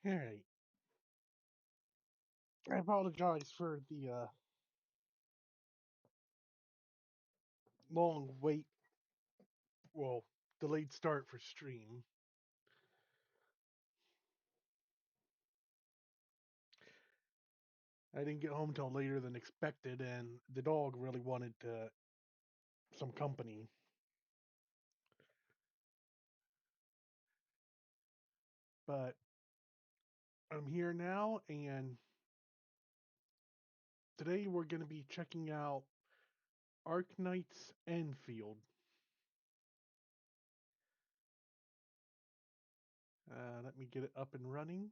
Alright. I apologize for the long wait, well, delayed start for stream. I didn't get home till later than expected, and the dog really wanted some company. But I'm here now, and today we're going to be checking out Arknights Enfield. Let me get it up and running,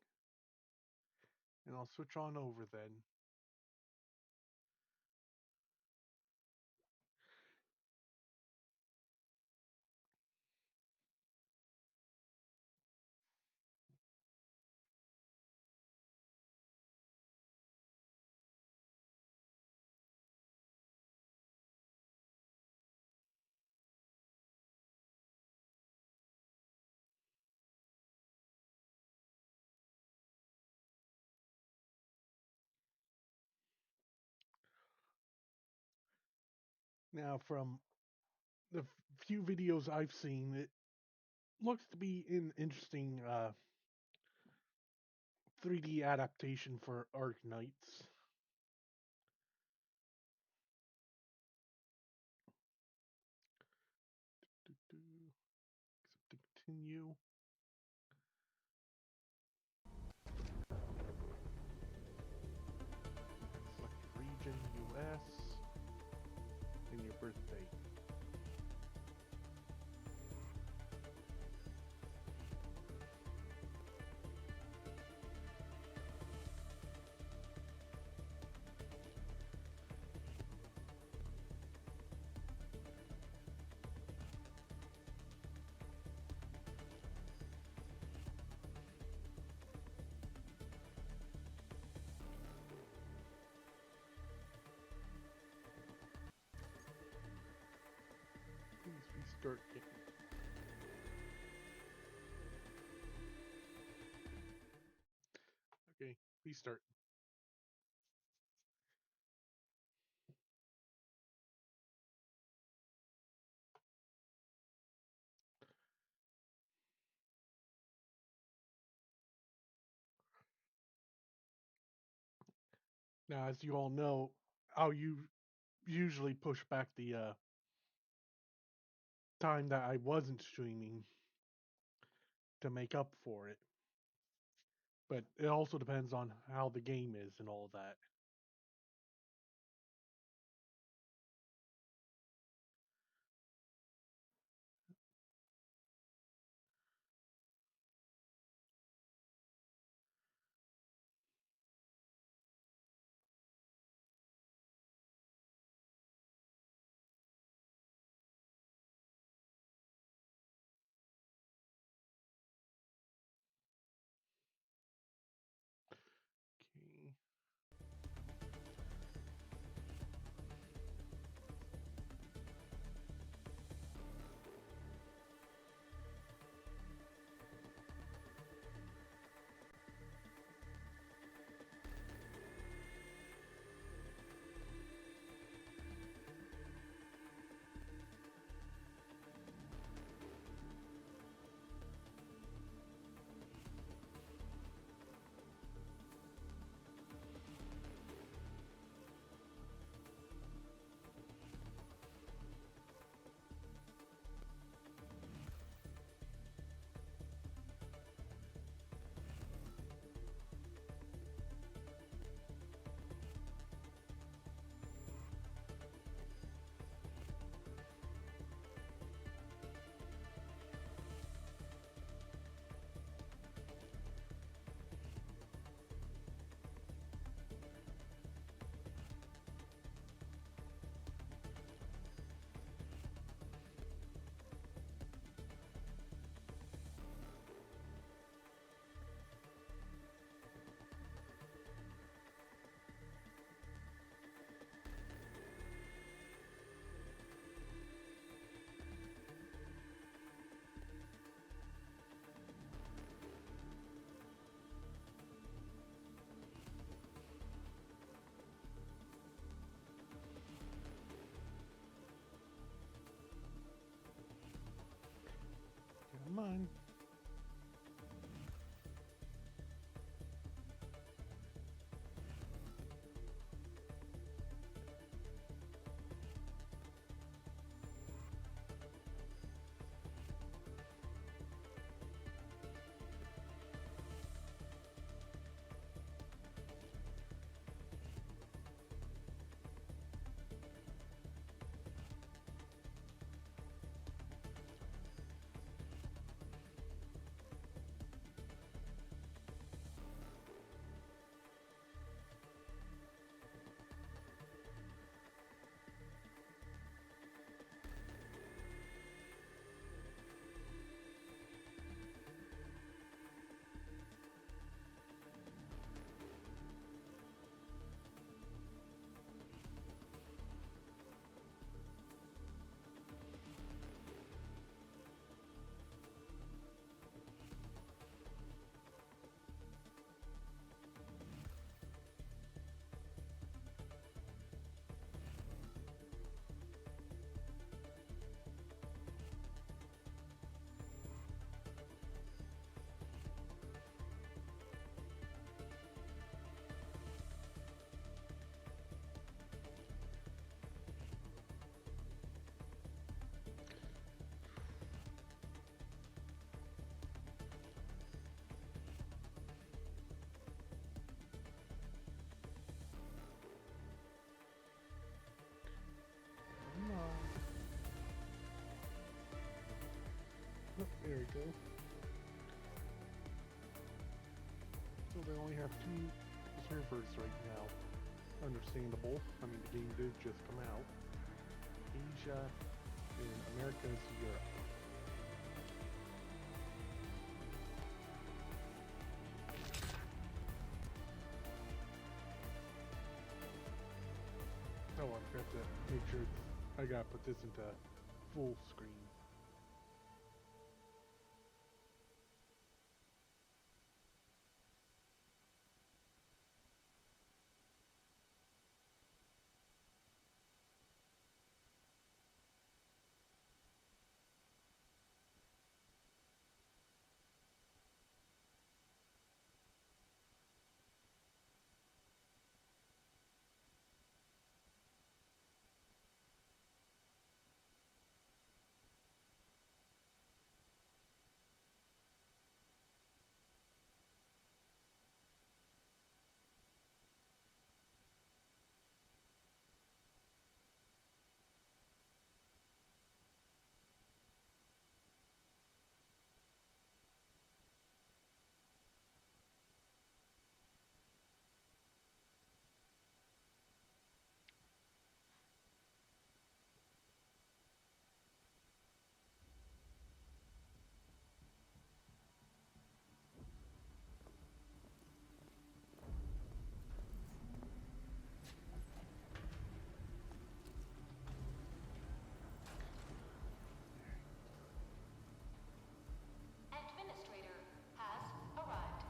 and I'll switch on over then. Now, from the few videos I've seen, it looks to be an interesting 3D adaptation for Arknights. Continue. Select region, US, and your birthday. Please restart game. Okay, restart. Now, as you all know, I'll usually push back the time that I wasn't streaming to make up for it. But it also depends on how the game is and all that. Okay. people. So they only have 2 servers right now. Understandable. I mean, the game did just come out. Asia and Americas, Europe. Oh, I forgot to make sure I gotta put this into full screen. Administrator has arrived.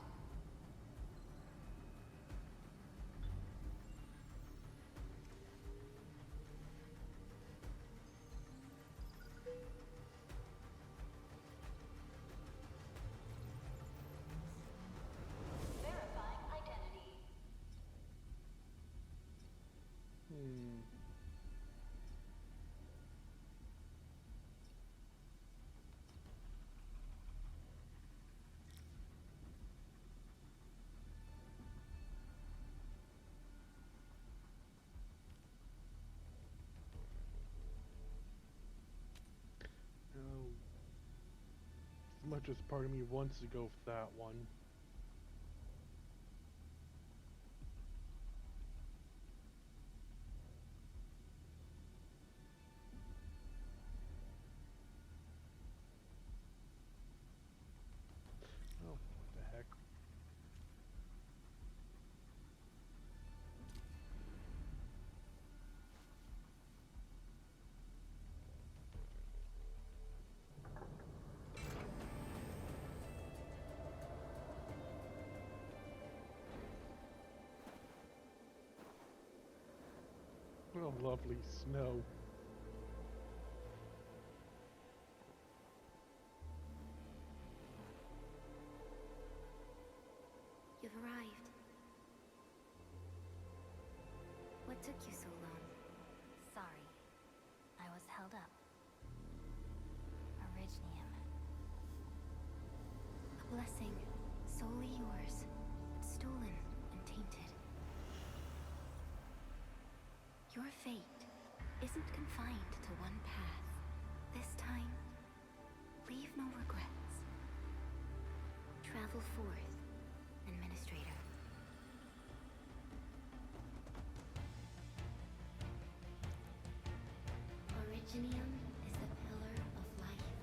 Verifying identity. Oh, as much as part of me wants to go for that one. Oh, what the heck. Oh, lovely snow. You've arrived. What took you so long? Sorry. I was held up. Originium. A blessing, solely yours, but stolen and tainted. Your fate isn't confined to one path. This time, leave no regrets. Travel forth, Administrator. Originium is the pillar of life,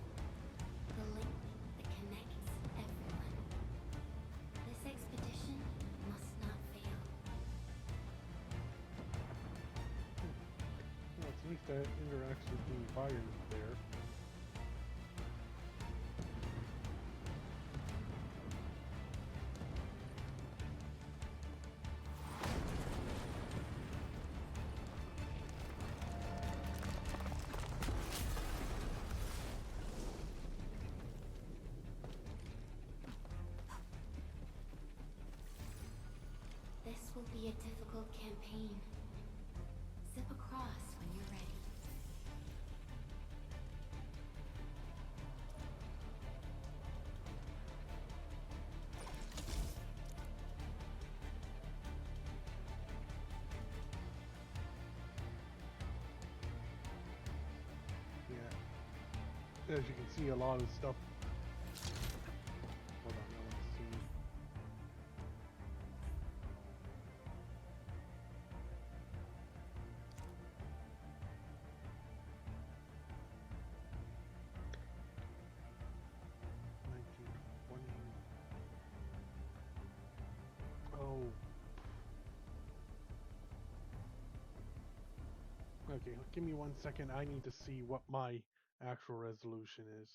the link that connects everyone. This expedition must not fail. Well, it's nice that interacts with the environment there. This will be a difficult campaign. Zip across when you're ready. Yeah. As you can see, a lot of stuff Okay, give me 1 second. I need to see what my actual resolution is.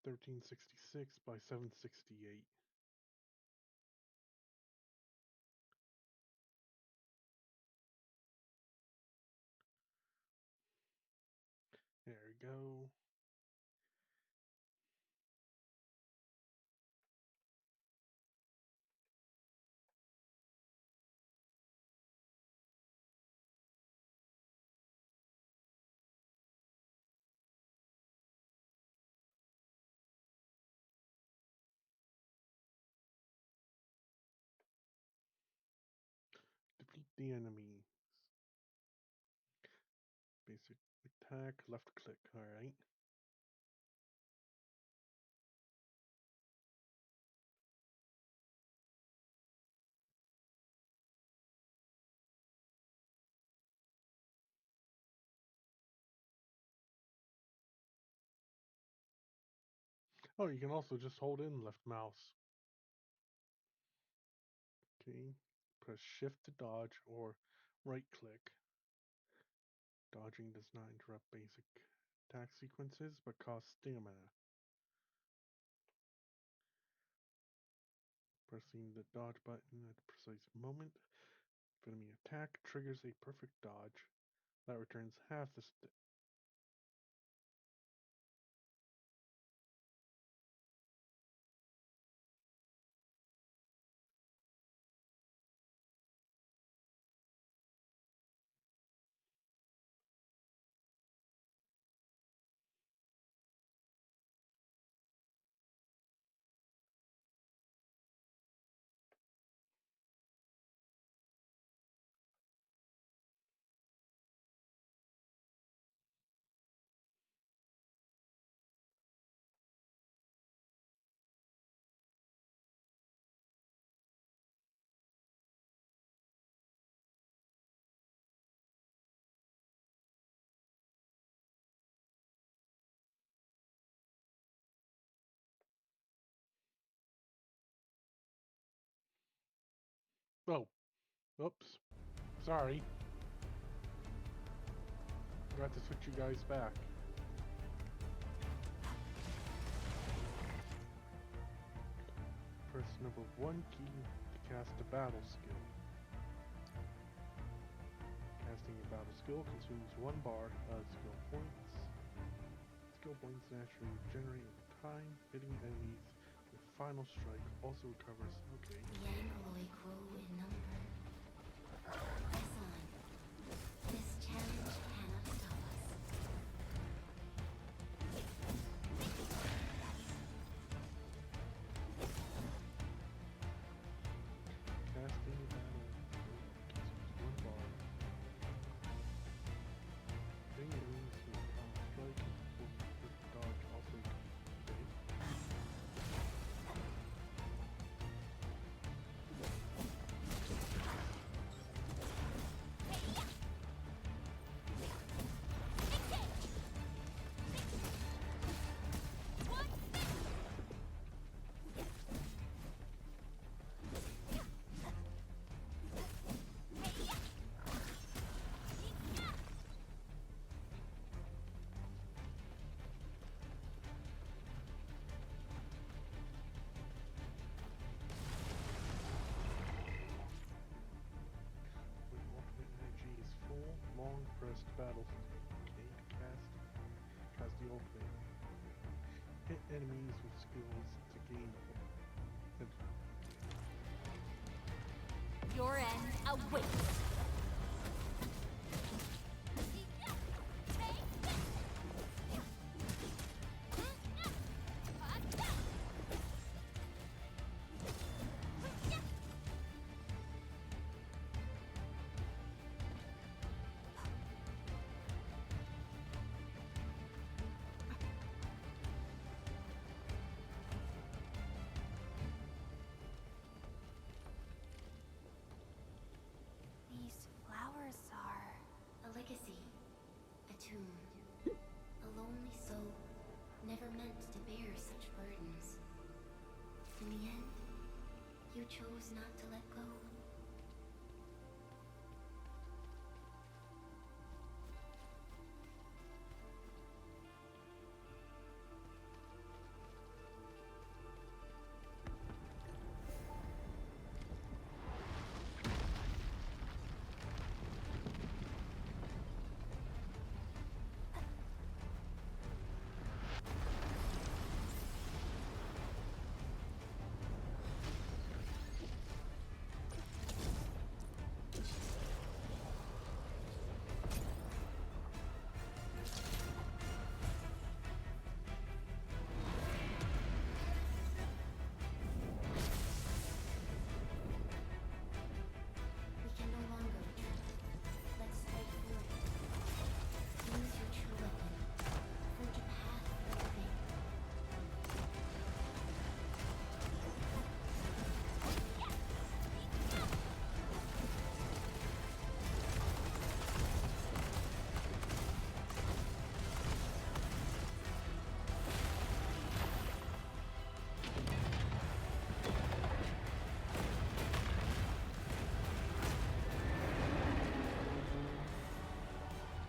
1366 by 768. There we go. Defeat the enemy. Basic attack, left click. Alright. Oh, you can also just hold in left mouse. Okay. Press shift to dodge or right click. Dodging does not interrupt basic attack sequences but costs stamina. Pressing the dodge button at the precise moment. If enemy attack triggers a perfect dodge, that returns half the Oh, oops. Sorry. Forgot to switch you guys back. Press number 1 key to cast a battle skill. Casting a battle skill consumes 1 bar of skill points. Skill points naturally regenerate over time. Hitting enemies with final strike also recovers. Okay. Yang Loi grow in number. Press on. This challenge cannot stop us. Casting a battle consumes 1 bar. Hitting enemies with final strike with dodge also recovers. Okay. When ultimate energy is full, long pressed battle. Okay, cast the ultimate. Hit enemies with skills to gain. Your end awaits. chose not to let go. We can no longer retreat. Let's fight forward. Use your true weapon. Forge a path for the living.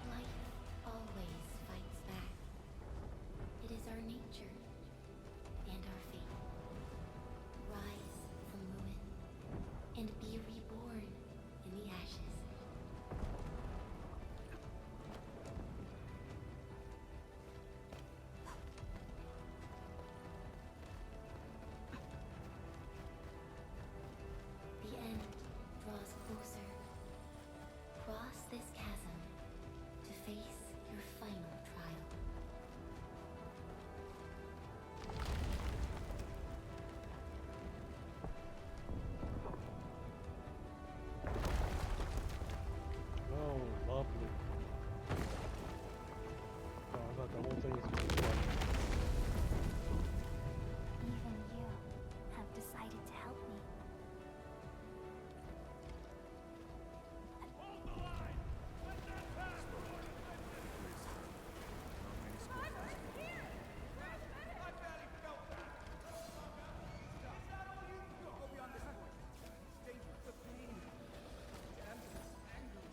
Life always fights back. It is our nature and our fate. Rise from ruin and be reborn in the ashes. The end draws closer. Cross this chasm to face your final trial. Oh, lovely. Oh, I thought the whole thing was going to be like, Even you have decided to help me.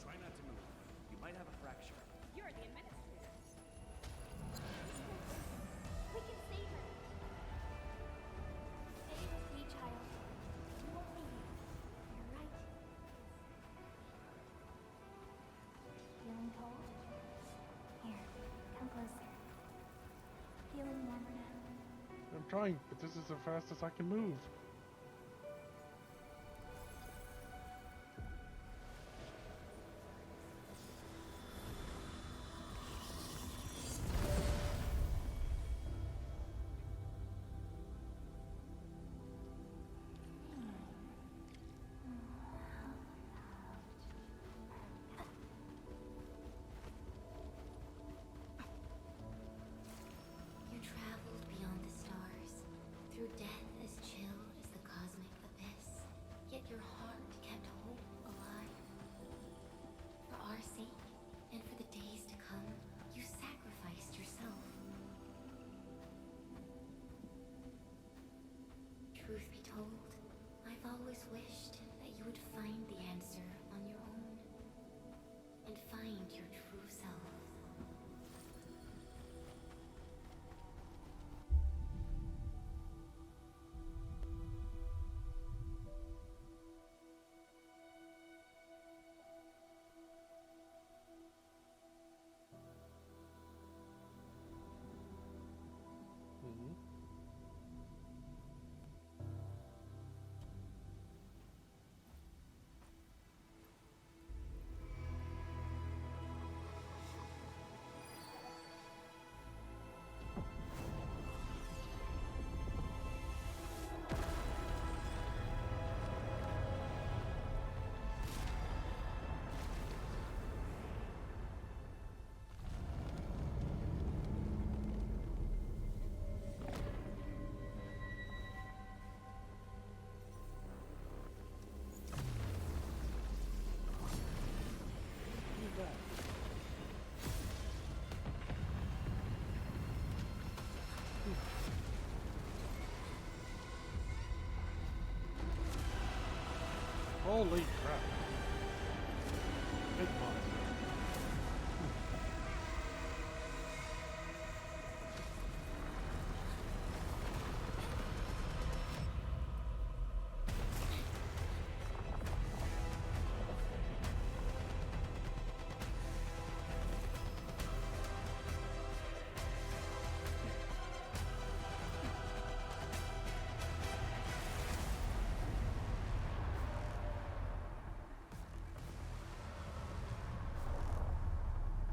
Try not to move. You might have a fracture. You're the administrator. We can save her. Stay with me, child. You won't need it. You're right. Feeling cold? Here, come closer. Feeling warmer now? I'm trying, but this is the fastest I can move. You traveled beyond the stars, through death as chill as the cosmic abyss. Yet your heart kept hope alive. For our sake, and for the days to come, you sacrificed yourself. Truth be told, I've always wished that you would find the answer on your own, and find your true self. Mhm. Holy crap. Big monster.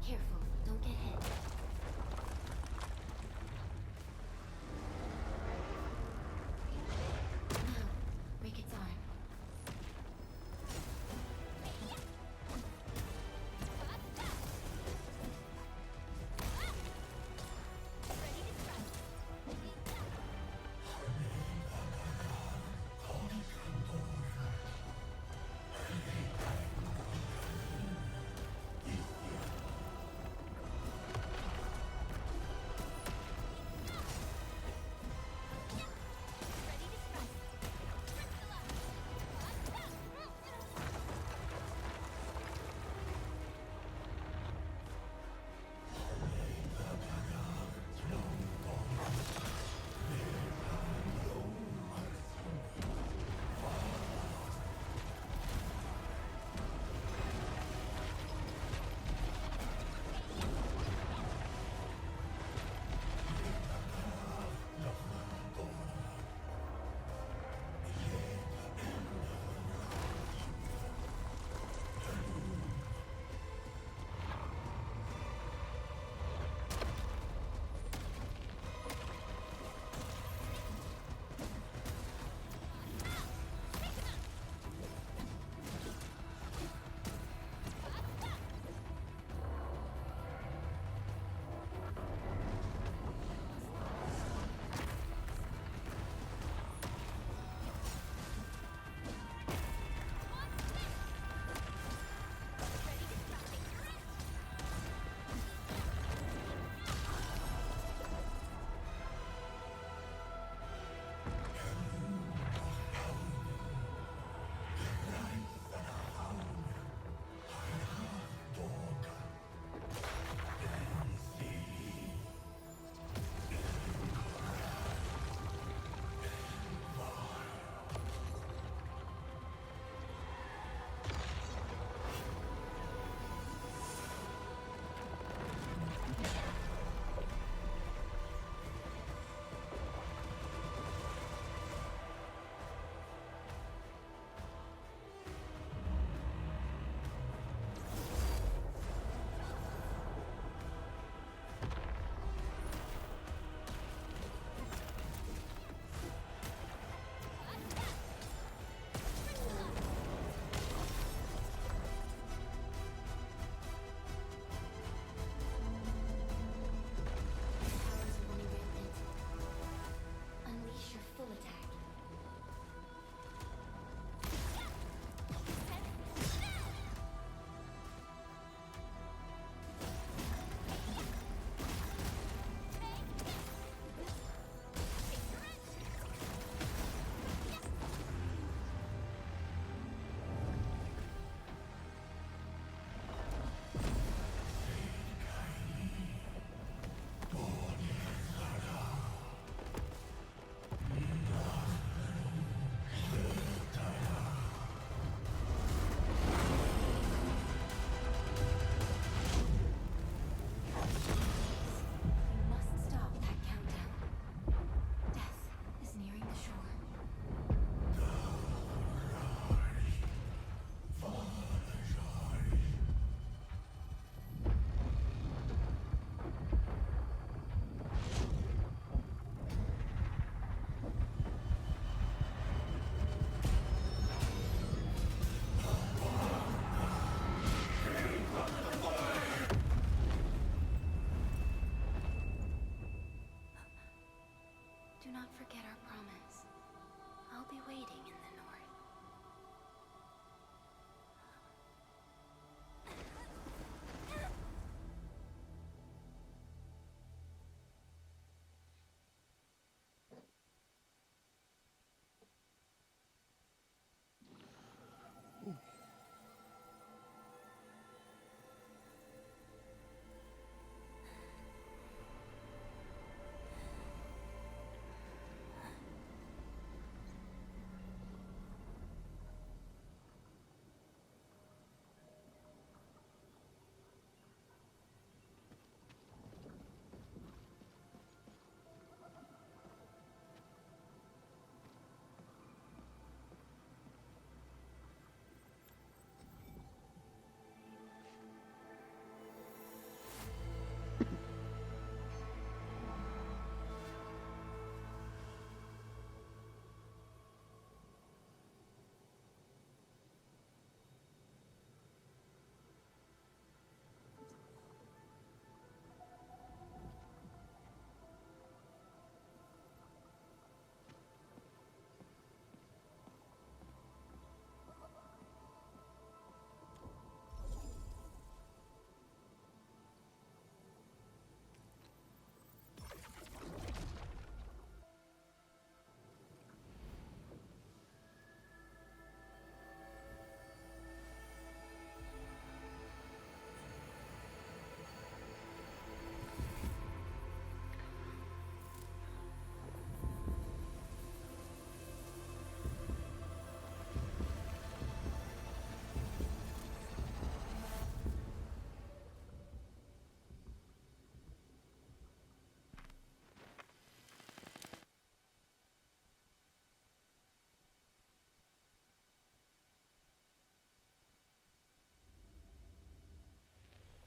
Careful, don't get hit. Now, break its arm.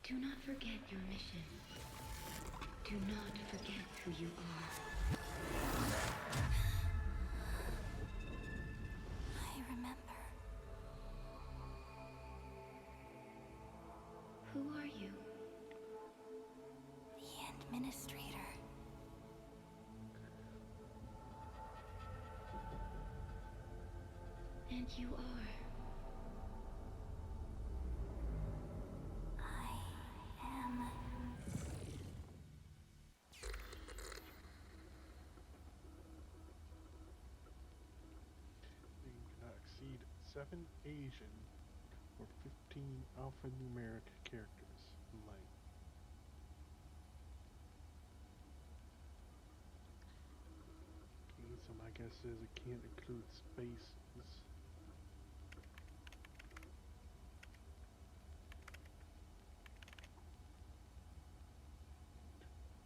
Do not forget your mission. Do not forget who you are. I remember. Who are you? The Administrator. And you are. I am. You cannot exceed 7 Asian or 15 alphanumeric characters in length. Okay, so my guess is it can't include spaces.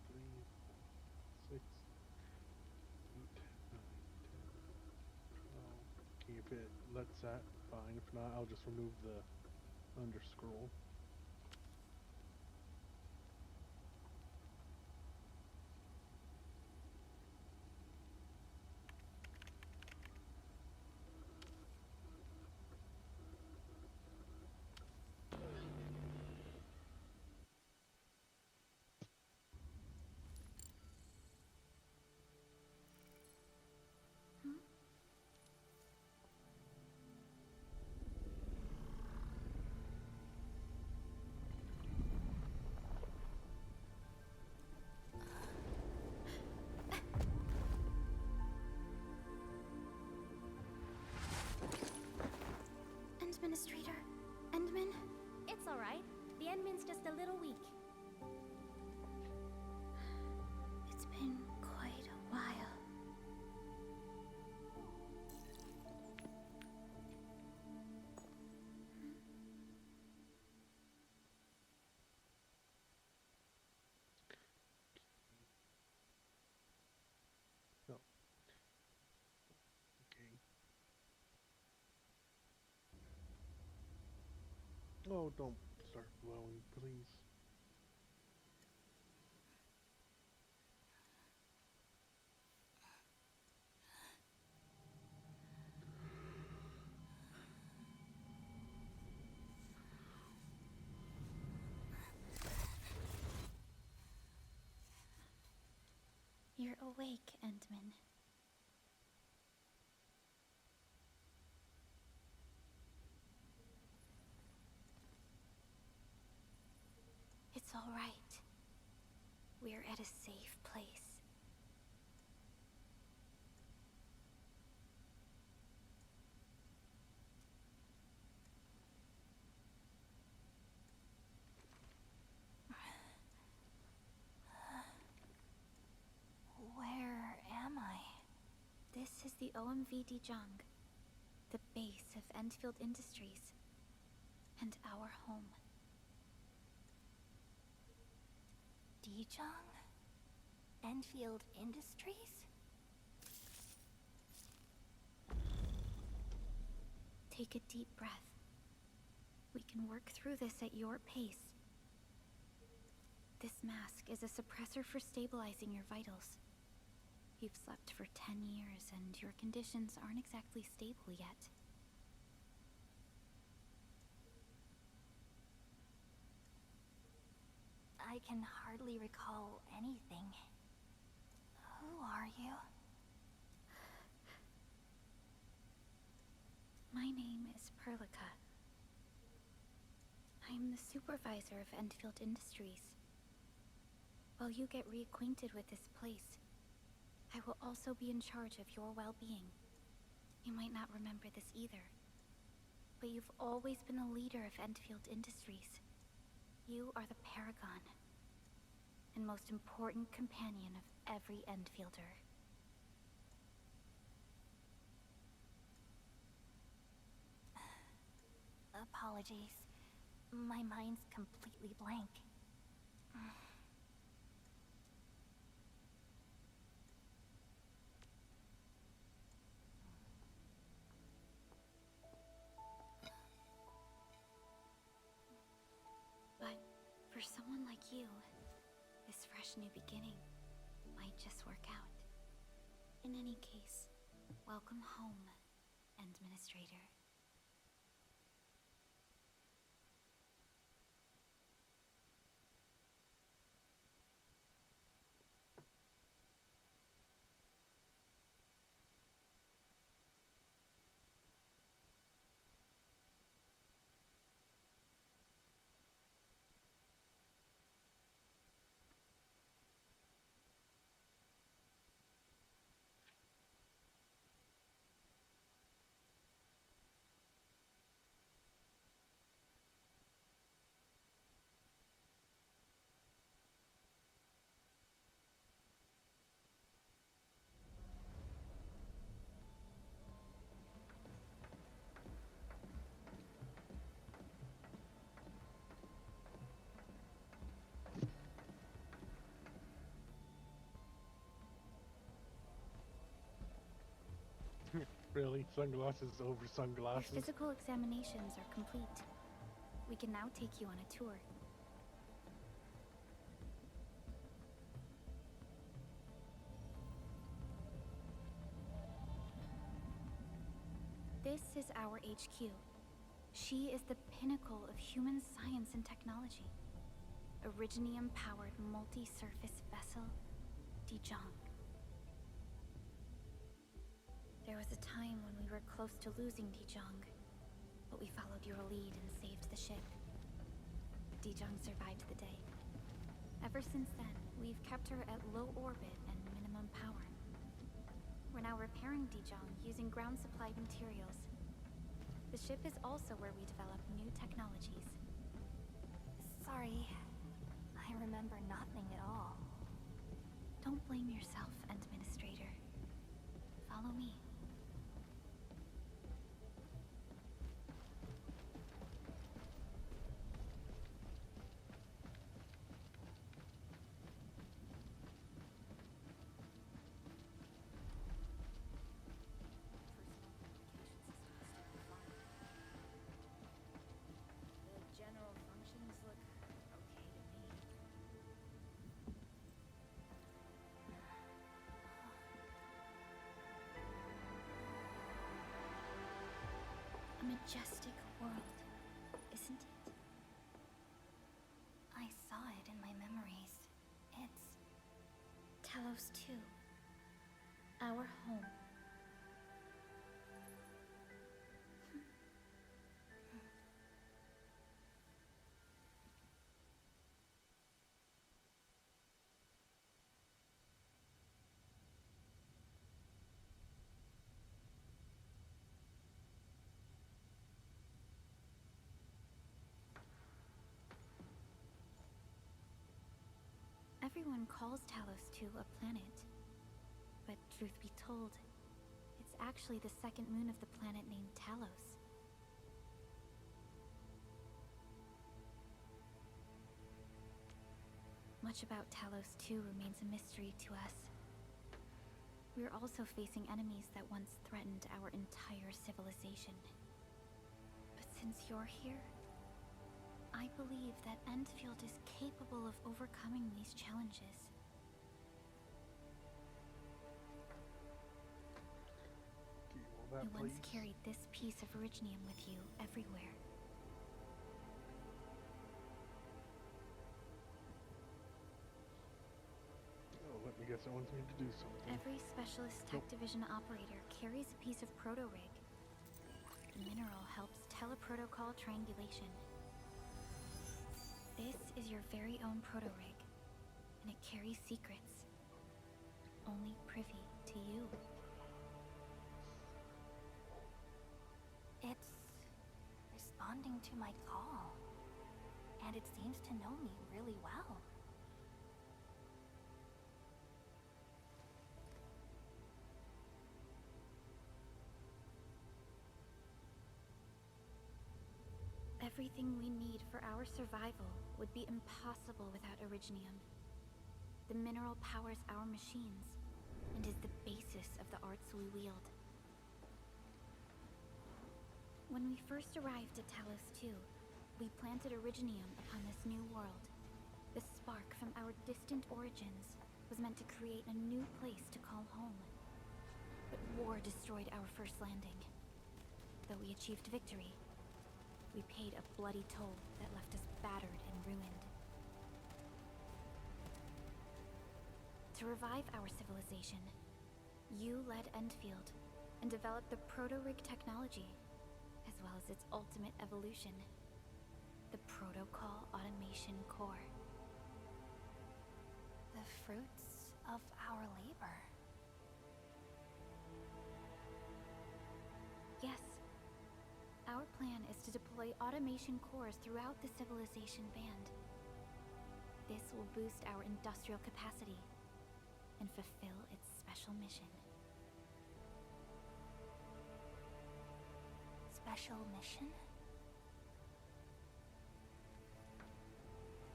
3, 4, 6, 8, 9, 10, 12. Okay, if it lets that, fine. If not, I'll just remove the underscroll. Administrator. Endman? It's alright. The Endman's just a little weak. It's been quite a while. No. Okay. Oh, don't start blowing, please. You're awake, Endman. It's all right. We're at a safe place. Where am I? This is the OMV Dijang, the base of Enfield Industries, and our home. Dijang? Enfield Industries? Take a deep breath. We can work through this at your pace. This mask is a suppressor for stabilizing your vitals. You've slept for 10 years, and your conditions aren't exactly stable yet. I can hardly recall anything. Who are you? My name is Perlica. I'm the supervisor of Enfield Industries. While you get reacquainted with this place, I will also be in charge of your well-being. You might not remember this either, but you've always been the leader of Enfield Industries. You are the paragon, and most important companion of every Enfielder. Apologies. My mind's completely blank. But For someone like you, this fresh new beginning might just work out. In any case, welcome home, Administrator. Really? Sunglasses over Your sunglasses? physical examinations are complete. We can now take you on a tour. This is our HQ. She is the pinnacle of human science and technology. Originium-powered multi-surface vessel, Dijong. There was a time when we were close to losing Dijong, but we followed your lead and saved the ship. Dijong survived the day. Ever since then, we've kept her at low orbit and minimum power. We're now repairing Dijong using ground-supplied materials. The ship is also where we develop new technologies. Sorry, I remember nothing at all. Don't blame yourself, Administrator. Follow me. The general functions look okay to me. A majestic world, isn't it? I saw it in my memories. It's Talos 2. Our home. Everyone calls Talos 2 a planet. But truth be told, it's actually the second moon of the planet named Talos. Much about Talos 2 remains a mystery to us. We're also facing enemies that once threatened our entire civilization. But since you're here, I believe that Endfield is capable of overcoming these challenges. Do you want that, You once please? carried this piece of Originium with you everywhere. Oh, let me guess, it wants me to do something. Every Specialist Tech Division operator carries a piece of proto-rig. The mineral helps teleprotocol triangulation. This is your very own proto-rig, and it carries secrets. Only privy to you. It's responding to my call. And it seems to know me really well. Everything we need for our survival would be impossible without Originium. The mineral powers our machines, and is the basis of the arts we wield. When we first arrived at Talos 2, we planted Originium upon this new world. spark from our distant origins was meant to create a new place to call home. But war destroyed our first landing. Though we achieved victory, we paid a bloody toll that left us battered and ruined. To revive our civilization, you led Endfield and developed the proto-rig technology, as well as its ultimate evolution, the Protocol Automation Core. The fruits of our labor. Yes. Our plan is to deploy automation cores throughout the civilization band. This will boost our industrial capacity and fulfill its special mission. Special mission?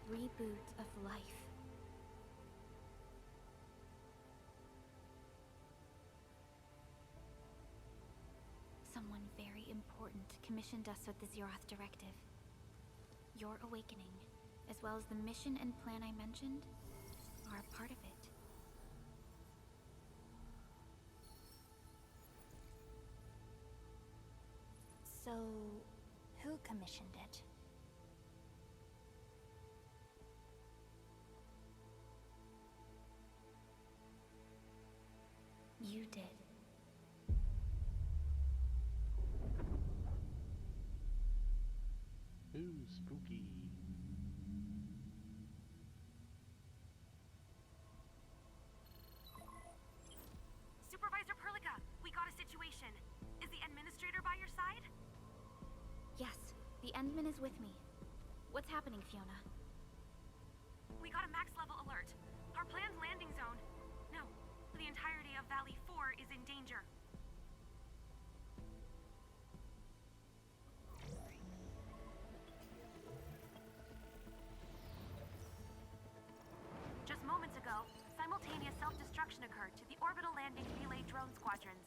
Reboot of life. Someone very important commissioned us with the Zeroth Directive. Your awakening, as well as the mission and plan I mentioned, are a part of it. So, who commissioned it? You did. Ooh, spooky. Supervisor Perlica, we got a situation. Is the administrator by your side? Yes, the Endman is with me. What's happening, Fiona? We got a max level alert. Our planned landing zone. No, the entirety of Valley 4 is in danger. Just moments ago, simultaneous self-destruction occurred to the orbital landing relay drone squadrons.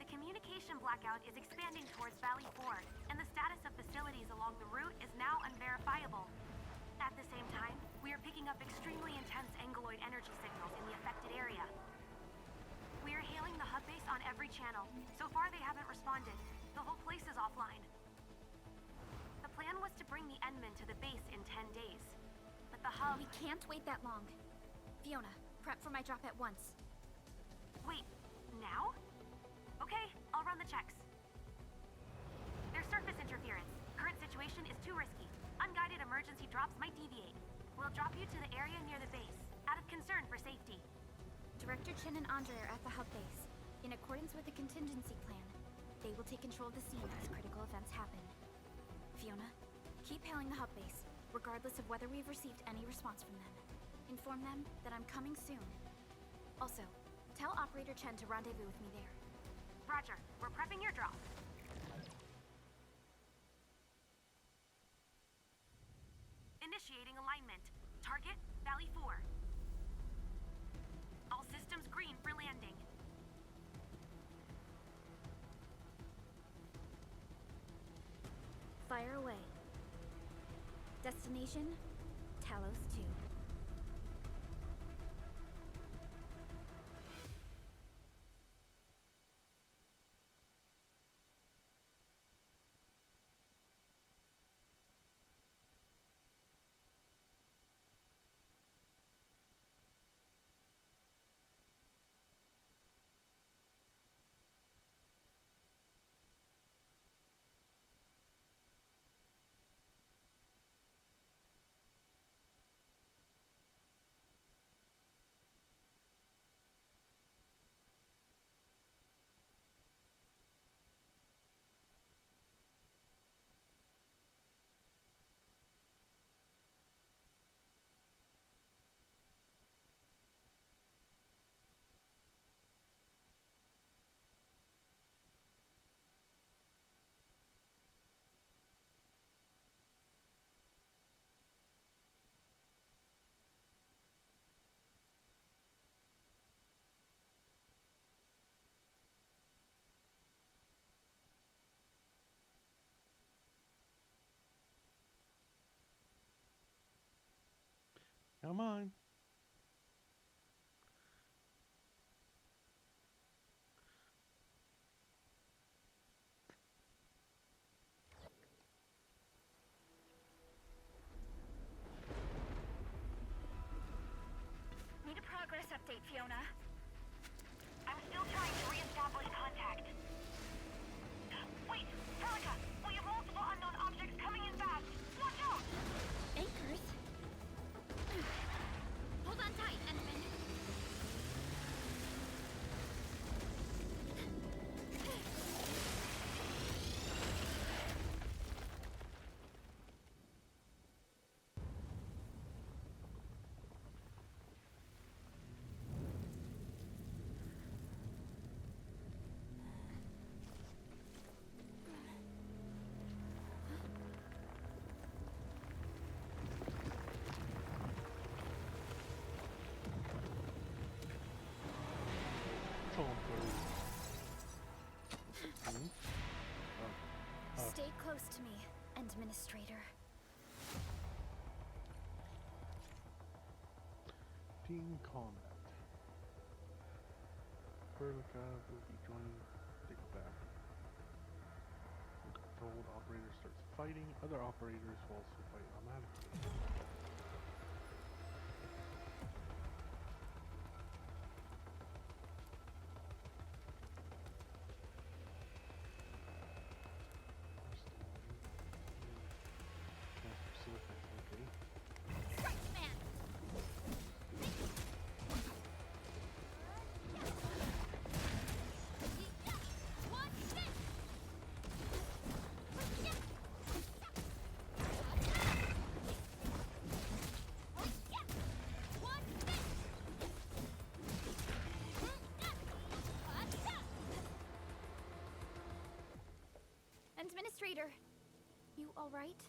The communication blackout is expanding towards Valley 4, and the status of facilities along the route is now unverifiable. At the same time, we are picking up extremely intense angeloid energy signals in the affected area. We are hailing the hub base on every channel. So far, they haven't responded. The whole place is offline. The plan was to bring the Endman to the base in 10 days. But the hub... We can't wait that long. Fiona, prep for my drop at once. Wait, now? Okay, I'll run the checks. There's surface interference. Current situation is too risky. Unguided emergency drops might deviate. We'll drop you to the area near the base, out of concern for safety. Director Chen and Andre are at the hub base. In accordance with the contingency plan, they will take control of the scene as critical events happen. Fiona, keep hailing the hub base, regardless of whether we've received any response from them. Inform them that I'm coming soon. Also, tell Operator Chen to rendezvous with me there. Roger, we're prepping your drop. Initiating alignment. Target, Valley 4. All systems green for landing. Fire away. Destination, Talos 2. Come on. Need a progress update, Fiona. I'm still trying to re-establish contact. Wait, Celica, we have multiple unknown objects coming in fast. Watch out! Anchors? Hold on tight, Enderman. Stay close to me, Administrator. Team combat. Verlica will be joining Dick back. The controlled operator starts fighting. Other operators will also fight automatically. Strike command! Administrator, you all right?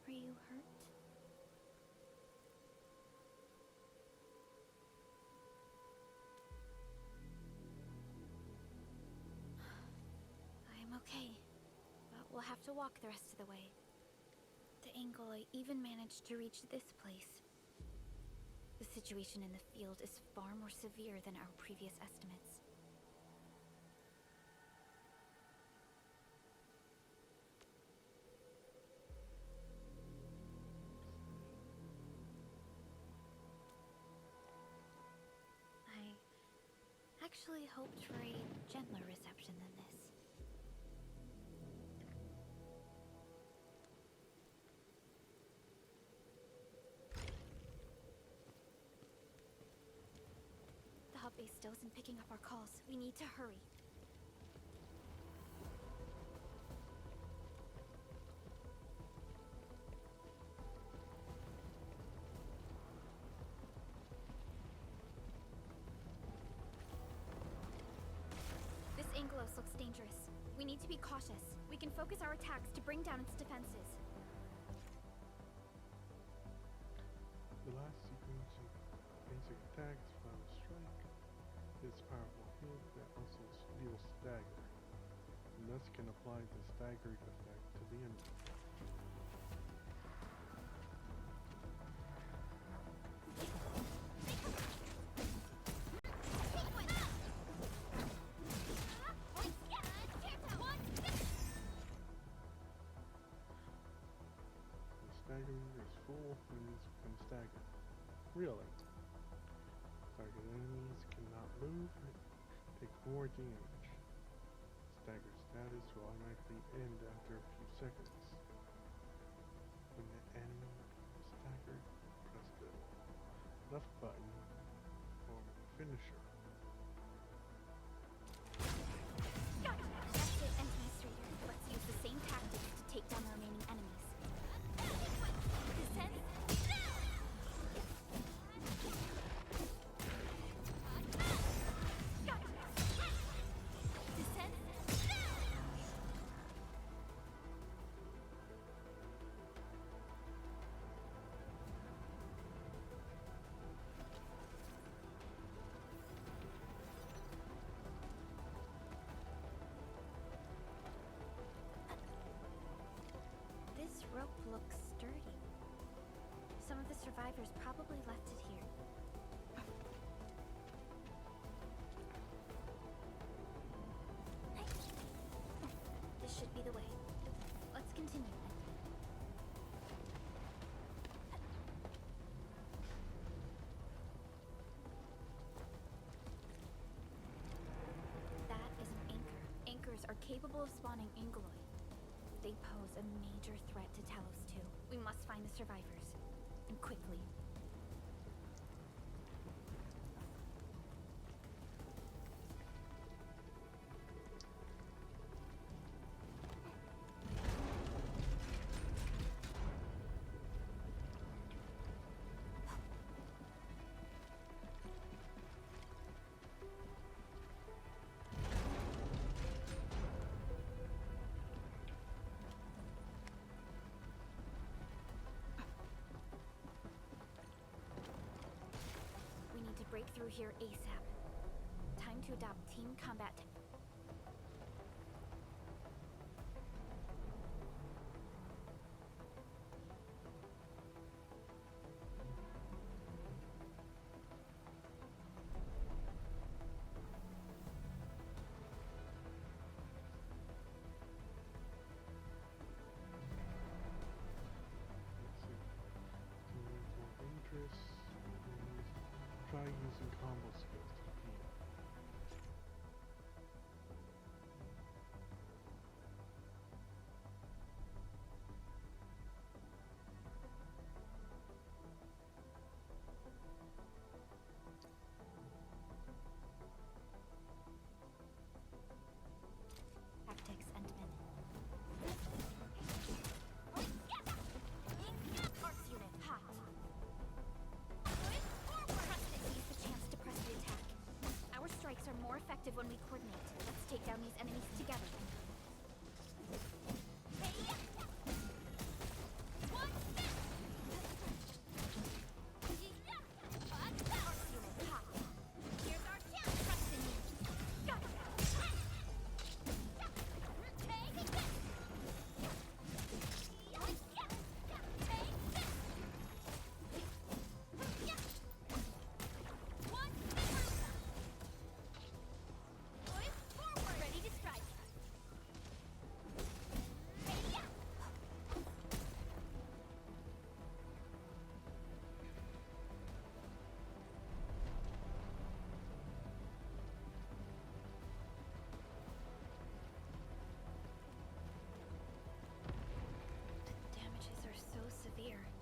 Are you hurt? I'm okay, but we'll have to walk the rest of the way. The angle I even managed to reach this place. The situation in the field is far more severe than our previous estimates. I actually hoped for a gentler reception than this. The hub base still isn't picking up our calls. We need to hurry. This Angelos looks dangerous. We need to be cautious. We can focus our attacks to bring down its defenses. The last sequence of basic attacks, Final Strike. This powerful hit that also deals stagger, and thus can apply the staggered effect to the enemy. Staggering is full enemies become staggered. Really? Staggered enemies cannot move, take more damage. Staggered status will automatically end after a few seconds. When the enemy becomes staggered, press the left button for finisher. That's it, Administrator. Let's use the same tactics to take down the remaining enemies. Descend. Descend. This rope looks sturdy. Some of the survivors probably left it here. This should be the way. Let's continue. That is an anchor. Anchors are capable of spawning Angoloi. They pose a major threat to Talos too. We must find the survivors. And quickly. Break through here ASAP. Time to adopt team combat. Try using combo skills to defeat. Tactics and men. Arts unit, hot. Seize the chance to press the attack. Our strikes are more effective when we coordinate. Let's take down these enemies together.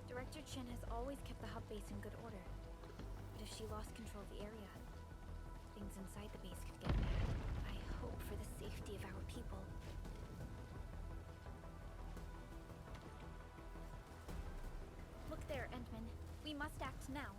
Director Chin has always kept the hub base in good order. But if she lost control of the area, things inside the base could get bad. I hope for the safety of our people. Look there, Endman. We must act now.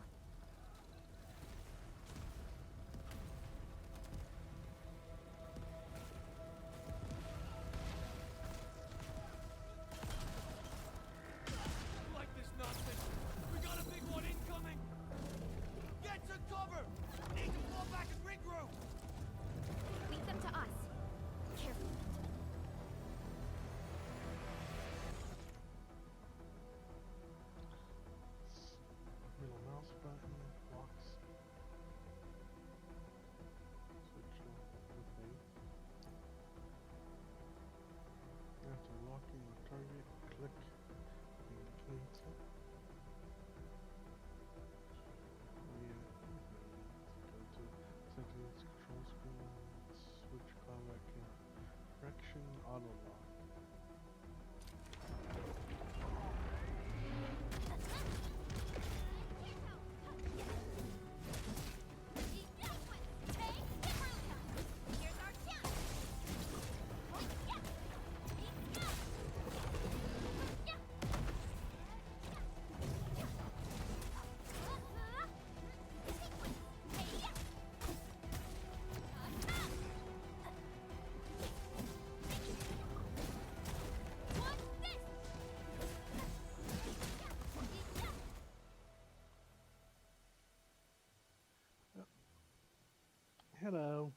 Target, click, indicate. Go to settings, control screen, switch combat fraction, auto lock. Hello.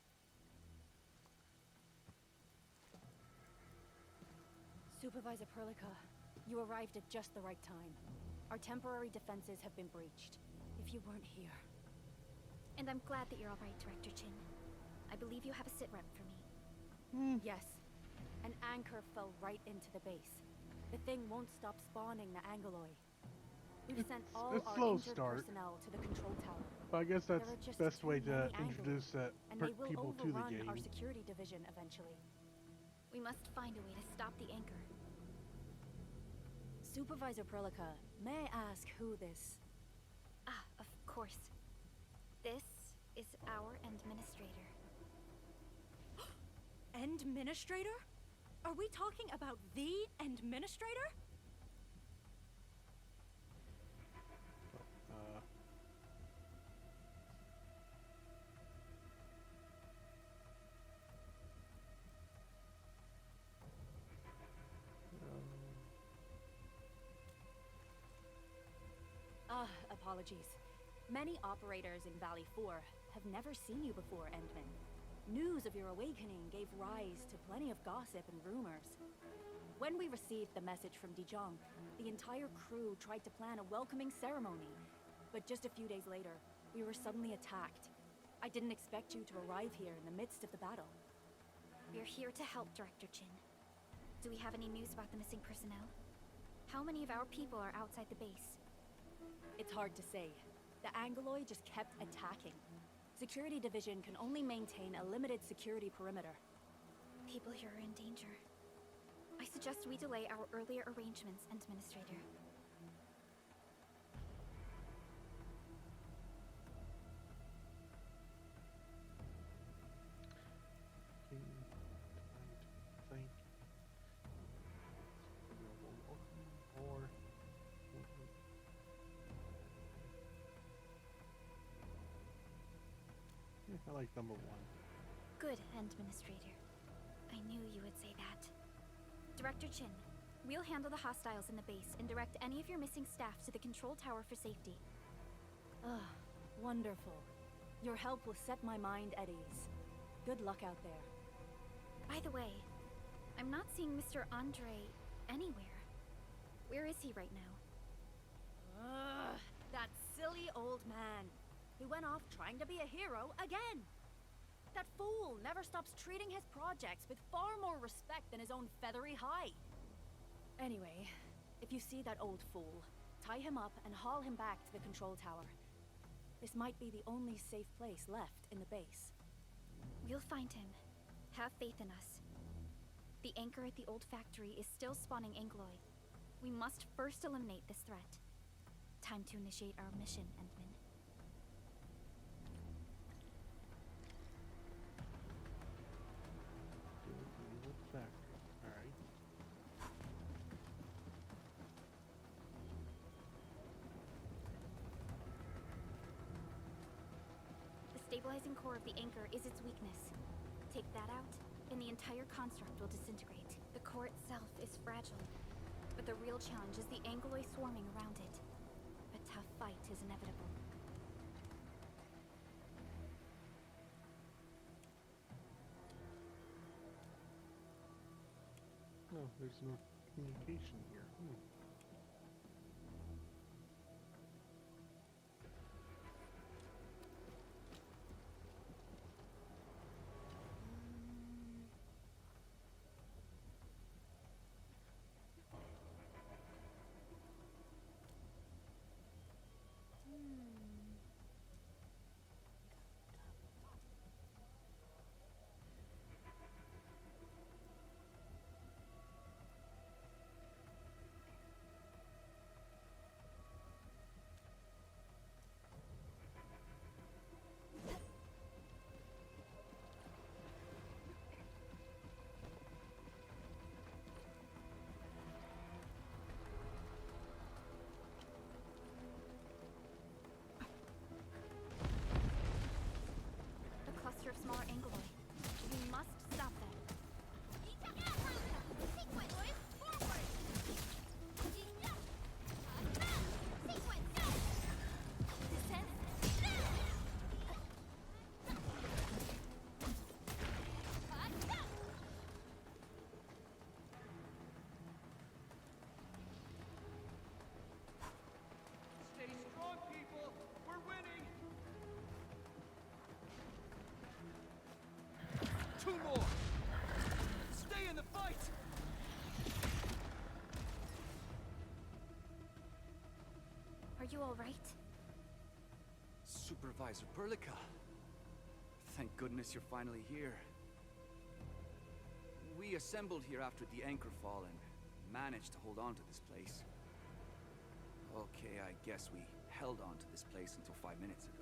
Supervisor Perlica, you arrived at just the right time. Our temporary defenses have been breached. If you weren't here... And I'm glad that you're all right, Director Chin. I believe you have a sit rep for me. Yes. An anchor fell right into the base. The thing won't stop spawning the Angeloi. We've sent all it's our slow injured start. personnel to the control tower. But I guess that's There are just best way too to many introduce and they will people to the overrun game. our security division eventually. We must find a way to stop the anchor. Supervisor Prelica, may I ask who this... Ah, of course. This is our administrator. Administrator? Are we talking about the administrator? Apologies. Many operators in Valley 4 have never seen you before, Endman. News of your awakening gave rise to plenty of gossip and rumors. When we received the message from Dijon, the entire crew tried to plan a welcoming ceremony. But just a few days later, we were suddenly attacked. I didn't expect you to arrive here in the midst of the battle. We're here to help, Director Chin. Do we have any news about the missing personnel? How many of our people are outside the base? It's hard to say. The Angeloi just kept attacking. Security Division can only maintain a limited security perimeter. People here are in danger. I suggest we delay our earlier arrangements, Administrator. I like number 1. Good, Administrator. I knew you would say that. Director Chin, we'll handle the hostiles in the base and direct any of your missing staff to the control tower for safety. Ugh, wonderful. Your help will set my mind at ease. Good luck out there. By the way, I'm not seeing Mr. Andre anywhere. Where is he right now? Ugh, that silly old man. He went off trying to be a hero again. That fool never stops treating his projects with far more respect than his own feathery hide. Anyway, if you see that old fool, tie him up and haul him back to the control tower. This might be the only safe place left in the base. We'll find him. Have faith in us. The anchor at the old factory is still spawning Angeloi. We must first eliminate this threat. Time to initiate our mission, Endman. Alright. The stabilizing core of the anchor is its weakness. Take that out, and the entire construct will disintegrate. The core itself is fragile, but the real challenge is the Angeloi swarming around it. A tough fight is inevitable. Oh, there's no communication here. you all right? Supervisor Perlica. Thank goodness you're finally here. We assembled here after the anchor fall and managed to hold on to this place. Okay, I guess we held on to this place until 5 minutes ago.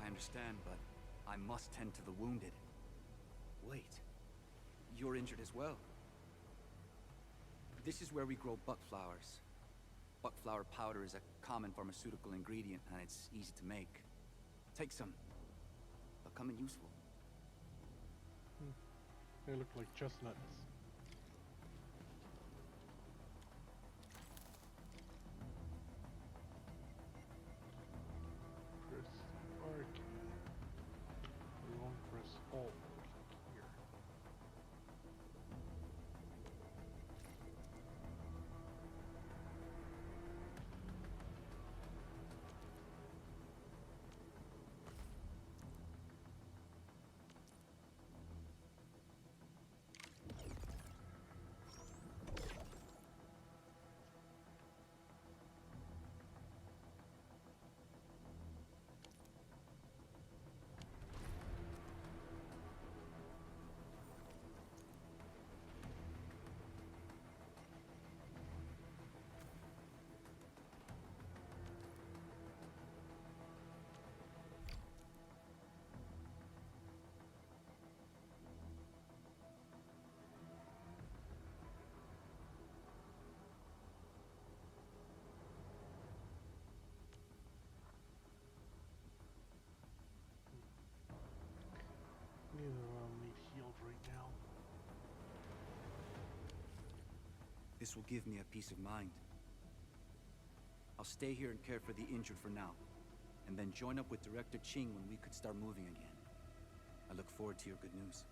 I understand, but I must tend to the wounded. Wait, you're injured as well. This is where we grow buckflowers. Buckflower powder is a common pharmaceutical ingredient, and it's easy to make. Take some. They'll come in useful. They look like chestnuts. Press R key. Long press Alt here. Neither of them need healed right now. This will give me a peace of mind. I'll stay here and care for the injured for now, and then join up with Director Ching when we could start moving again. I look forward to your good news.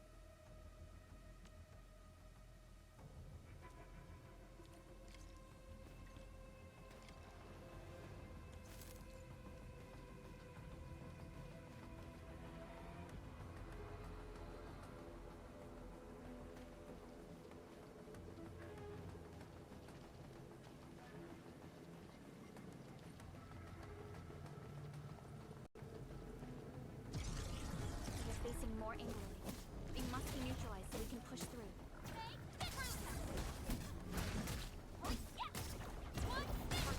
They're facing more angrily. They must be neutralized so we can push through.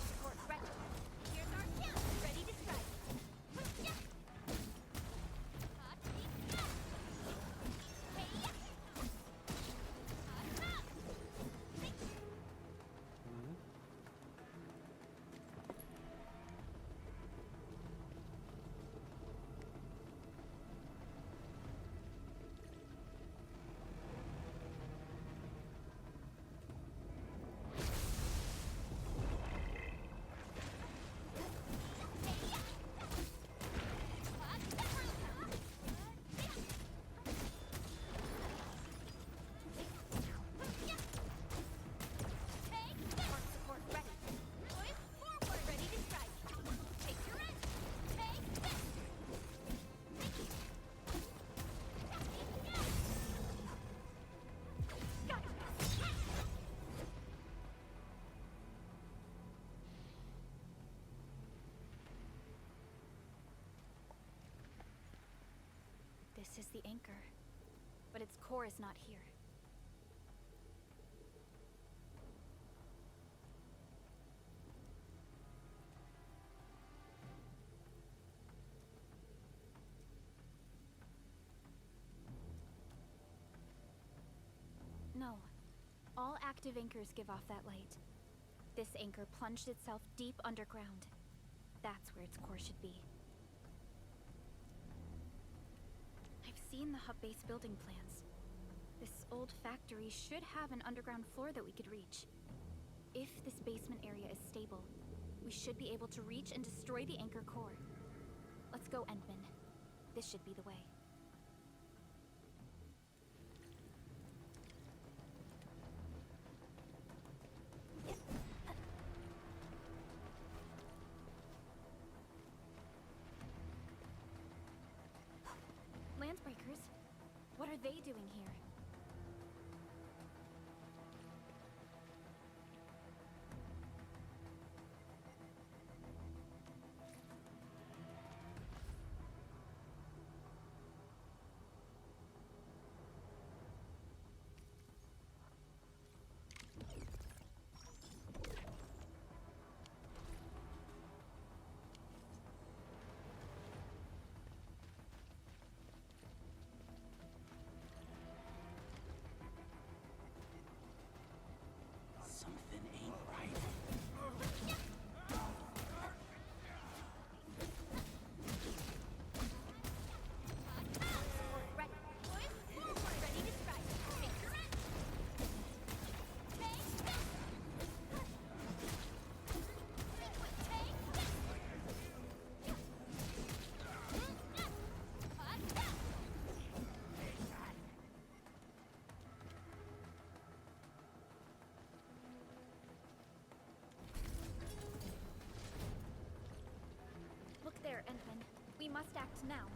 Support ready. Here's our kill. Ready to strike. Support ready. Forward. Ready to strike. Take your end. Take this. This is the anchor, but its core is not here. No. All active anchors give off that light. This anchor plunged itself deep underground. That's where its core should be. I've seen the hub base building plans. This old factory should have an underground floor that we could reach. If this basement area is stable, we should be able to reach and destroy the anchor core. Let's go, Endman. This should be the way. are they doing here? Something ain't right. Ready. Ready to strike. Take your rest. Take this. Take this. Look there, Entman. We must act now.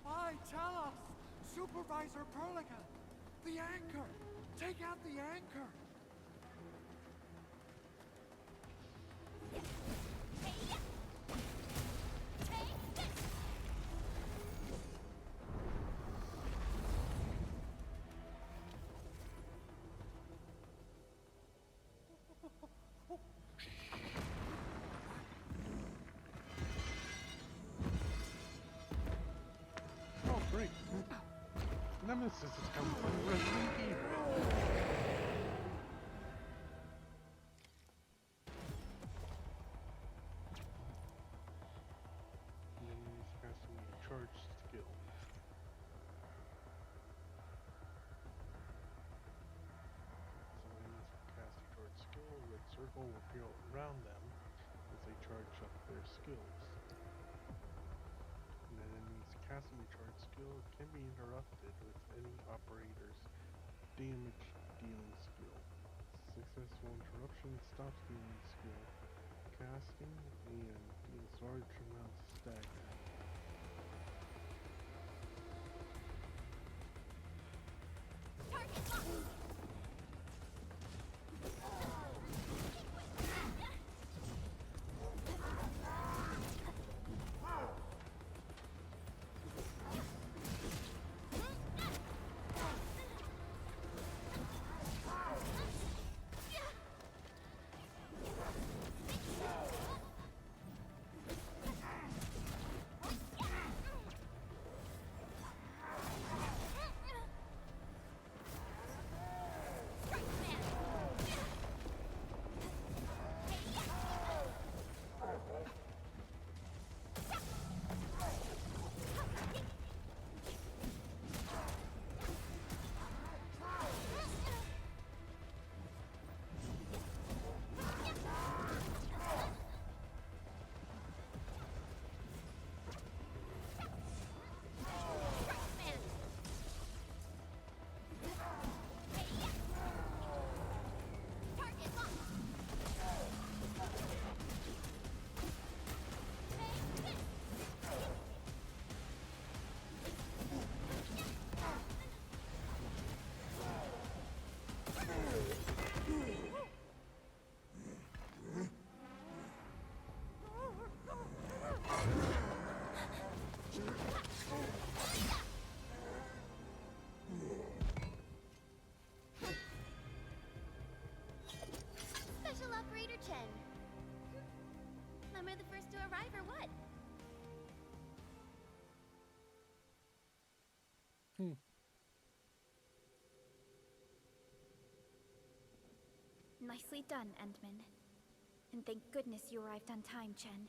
Why, tell us! Supervisor Perlica! The anchor! Take out the anchor! Take this. Oh, great. Nemesis is coming from Resident Evil. Enemies casting a charged skill. So enemies will cast a charged skill, a red circle will appear around them as they charge up their skills. An enemy's casting a charged skill can be interrupted with any operator's damage dealing skill. Successful interruption stops the enemy's skill casting and deals large amounts of stagger. Target locked. Special Operator Chen. Am I the first to arrive or what? Nicely done, Entman. And thank goodness you arrived on time, Chen.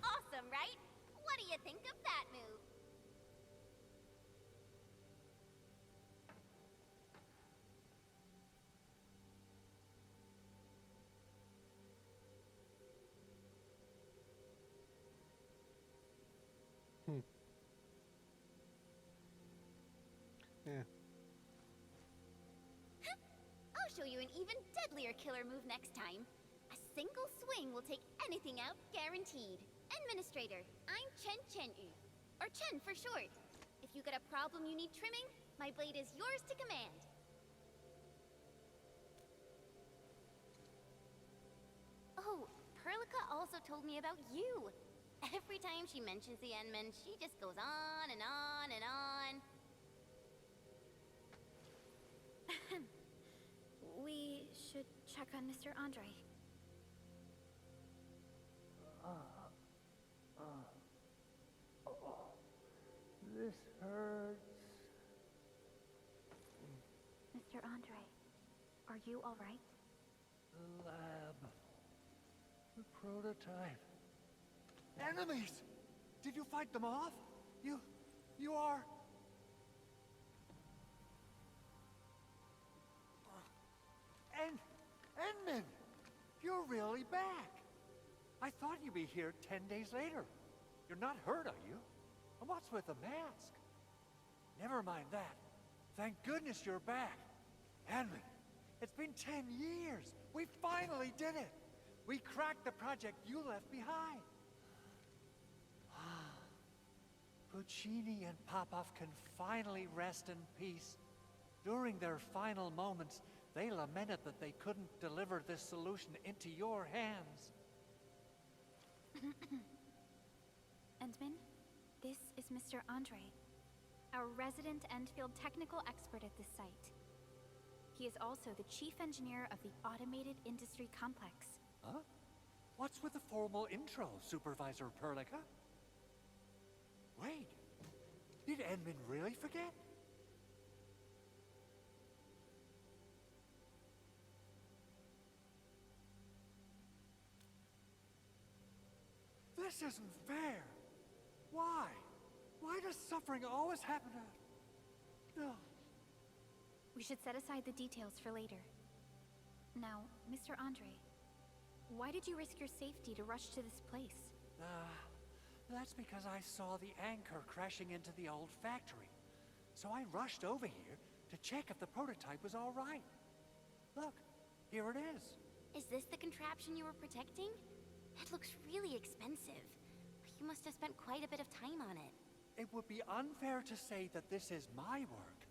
Awesome, right? What do you think of that move? Yeah. I'll show you an even deadlier killer move next time. A single swing will take anything out, guaranteed. Administrator, I'm Chen Chen-yu. or Chen for short. If you got a problem you need trimming, my blade is yours to command. Oh, Perlica also told me about you. Every time she mentions the Enman, she just goes on and on and on. We should check on Mr. Andre. This hurts. Mr. Andre, are you all right? The lab. The prototype. Enemies! Did you fight them off? You are... Enman! You're really back! I thought you'd be here 10 days later. You're not hurt, are you? And what's with the mask? Never mind that. Thank goodness you're back. Enman, it's been 10 years. We finally did it. We cracked the project you left behind. Puccini and Popov can finally rest in peace. During their final moments, they lamented that they couldn't deliver this solution into your hands. Endman, this is Mr. Andre, our resident Enfield technical expert at this site. He is also the chief engineer of the Automated Industry Complex. Huh? What's with the formal intro, Supervisor Perlica? Wait, did Enman really forget? This isn't fair. Why? Why does suffering always happen to... No. We should set aside the details for later. Now, Mr. Andre, why did you risk your safety to rush to this place? That's because I saw the anchor crashing into the old factory. So I rushed over here to check if the prototype was all right. Look, here it is. Is this the contraption you were protecting? It looks really expensive. You must have spent quite a bit of time on it. It would be unfair to say that this is my work.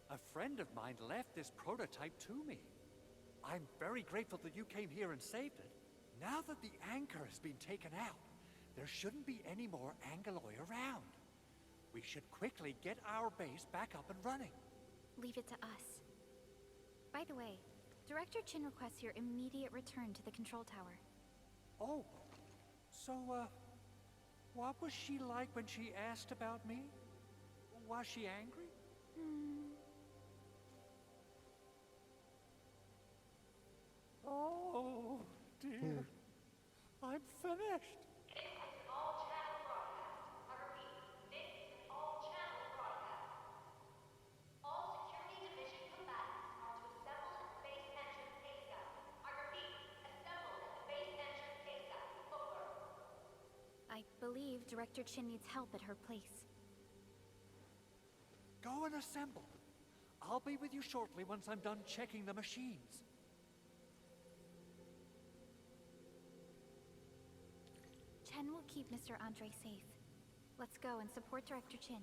A friend of mine left this prototype to me. I'm very grateful that you came here and saved it. Now that the anchor has been taken out, there shouldn't be any more Angaloi around. We should quickly get our base back up and running. Leave it to us. By the way, Director Chin requests your immediate return to the control tower. Oh, so, what was she like when she asked about me? Was she angry? Oh, dear. I'm finished. I believe Director Chin needs help at her place. Go and assemble. I'll be with you shortly once I'm done checking the machines. Chen will keep Mr. Andre safe. Let's go and support Director Chin.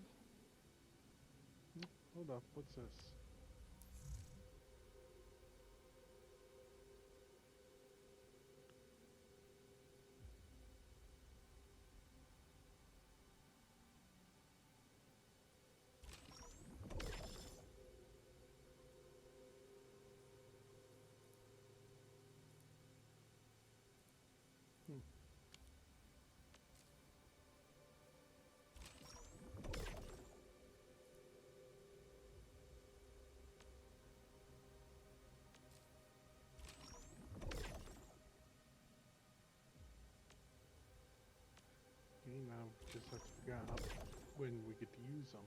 Hold up, what's this? Now just have to figure out when we get to use them.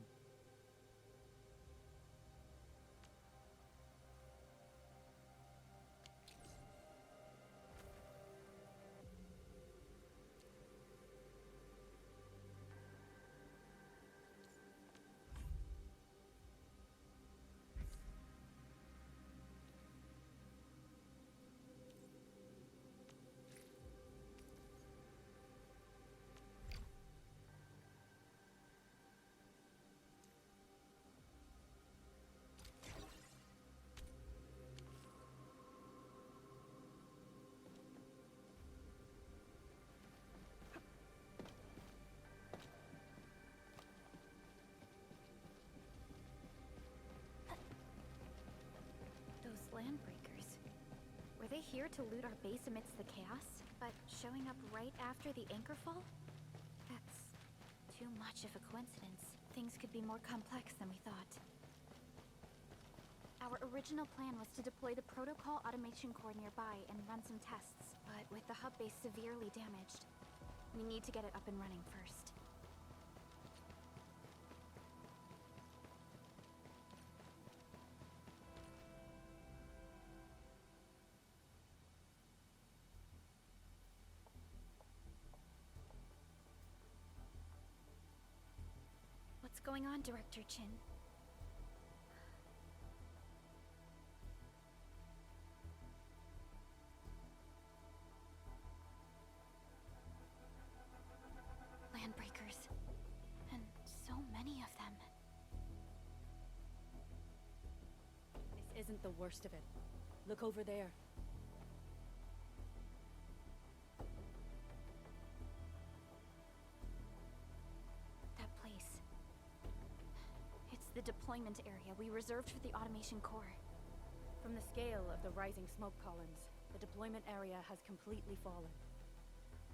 Landbreakers. Were they here to loot our base amidst the chaos, but showing up right after the Anchorfall? That's too much of a coincidence. Things could be more complex than we thought. Our original plan was to deploy the protocol automation core nearby and run some tests, but with the hub base severely damaged, we need to get it up and running first. What's going on, Director Chin? Landbreakers. And so many of them. This isn't the worst of it. Look over there. That place. It's the deployment area we reserved for the automation core. From the scale of the rising smoke columns, the deployment area has completely fallen.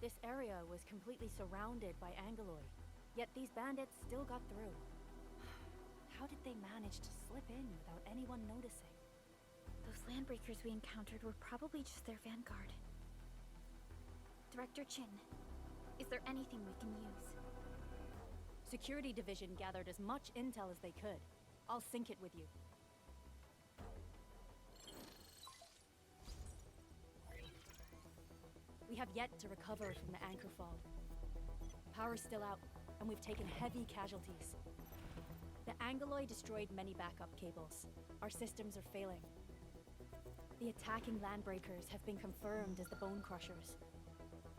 This area was completely surrounded by Angoloid, yet these bandits still got through. How did they manage to slip in without anyone noticing? Those landbreakers we encountered were probably just their vanguard. Director Chin, is there anything we can use? Security Division gathered as much intel as they could. I'll sync it with you. We have yet to recover from the Anchorfall. Power's still out, and we've taken heavy casualties. The Angoloid destroyed many backup cables. Our systems are failing. The attacking Landbreakers have been confirmed as the Bone Crushers.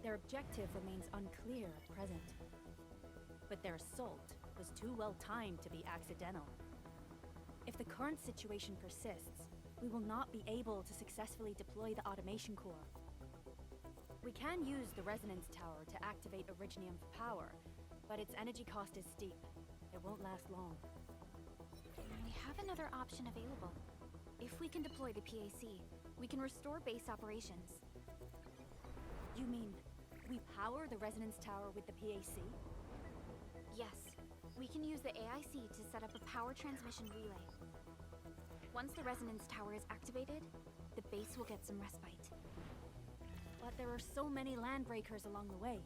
Their objective remains unclear at present. But their assault was too well timed to be accidental. If the current situation persists, we will not be able to successfully deploy the automation core. We can use the resonance tower to activate Originium's power, but its energy cost is steep. It won't last long. We have another option available. If we can deploy the PAC, we can restore base operations. You mean, we power the resonance tower with the PAC? Yes, we can use the AIC to set up a power transmission relay. Once the resonance tower is activated, the base will get some respite. But there are so many Landbreakers along the way.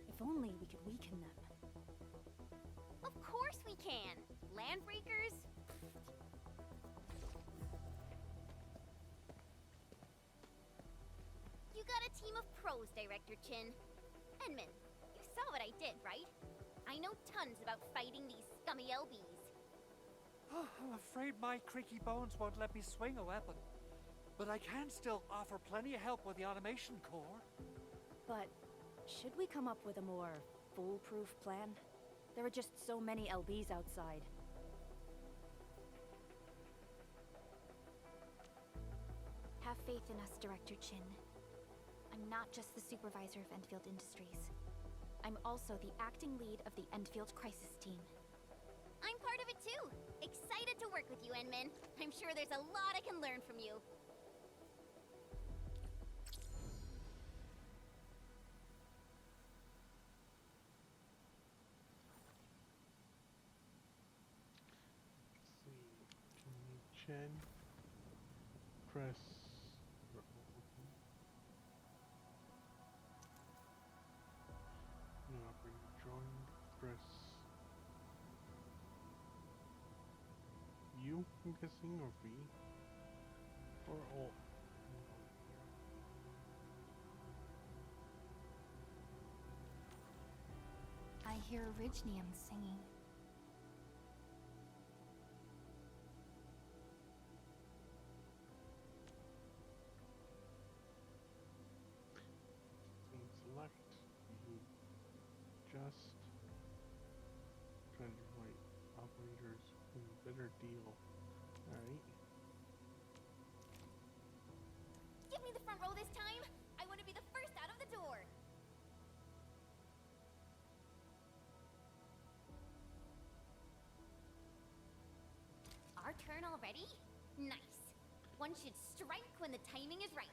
If only we could weaken them. Of course we can! Landbreakers? You got a team of pros, Director Chin. Edmund, you saw what I did, right? I know tons about fighting these scummy LBs. I'm afraid my creaky bones won't let me swing a weapon. But I can still offer plenty of help with the automation core. But should we come up with a more foolproof plan? There are just so many LBs outside. Have faith in us, Director Chin. I'm not just the supervisor of Enfield Industries. I'm also the acting lead of the Enfield Crisis Team. I'm part of it too. Excited to work with you, Enmin. I'm sure there's a lot I can learn from you. Chen, press new operator joined, press U, I'm guessing, or V, or Alt. I hear Originium singing. Select, you just trying to write operators in better deal. Alright. Give me the front row this time. I want to be the first out of the door. Our turn already? Nice. one should strike when the timing is right.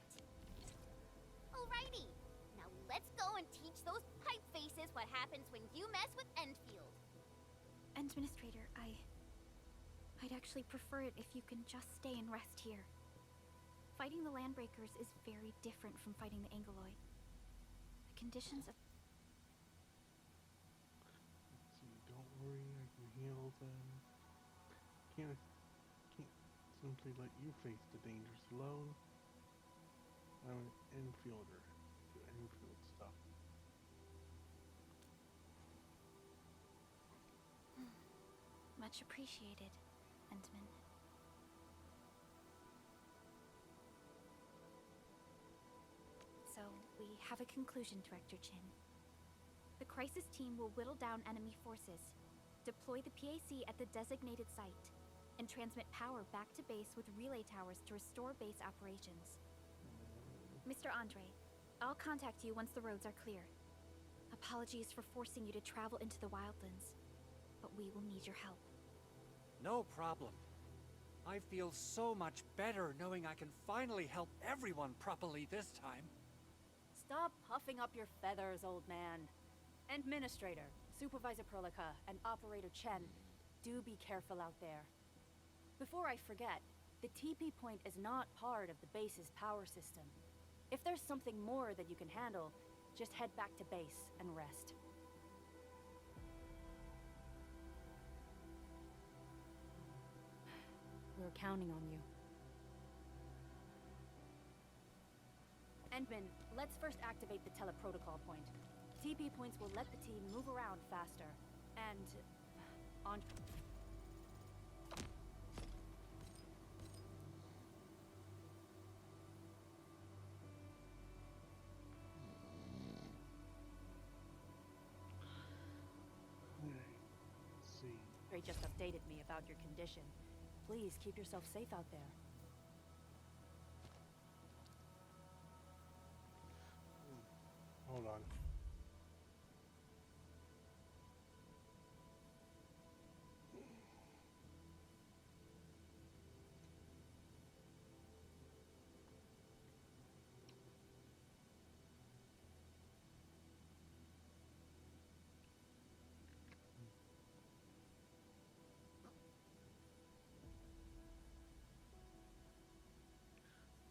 Alrighty, now let's go and teach those pipe faces what happens when you mess with Enfield. Administrator, I'd actually prefer it if you can just stay and rest here. Fighting the Landbreakers is very different from fighting the Angoloid. The conditions of... Let's see, don't worry, I can heal them. Can't simply let you face the dangers alone. I'm an infielder. Do infield stuff. Much appreciated, Entman. So, we have a conclusion, Director Chin. The crisis team will whittle down enemy forces, deploy the PAC at the designated site, and transmit power back to base with relay towers to restore base operations. Mr. Andre, I'll contact you once the roads are clear. Apologies for forcing you to travel into the wildlands, but we will need your help. No problem. I feel so much better knowing I can finally help everyone properly this time. Stop puffing up your feathers, old man. Administrator, Supervisor Perlica, and Operator Chen, do be careful out there. Before I forget, the TP point is not part of the base's power system. If there's something more that you can handle, just head back to base and rest. We're counting on you. Endman, let's first activate the teleprotocol point. TP points will let the team move around faster. And... on... Let's see. They just updated me about your condition. Please keep yourself safe out there. Hold on.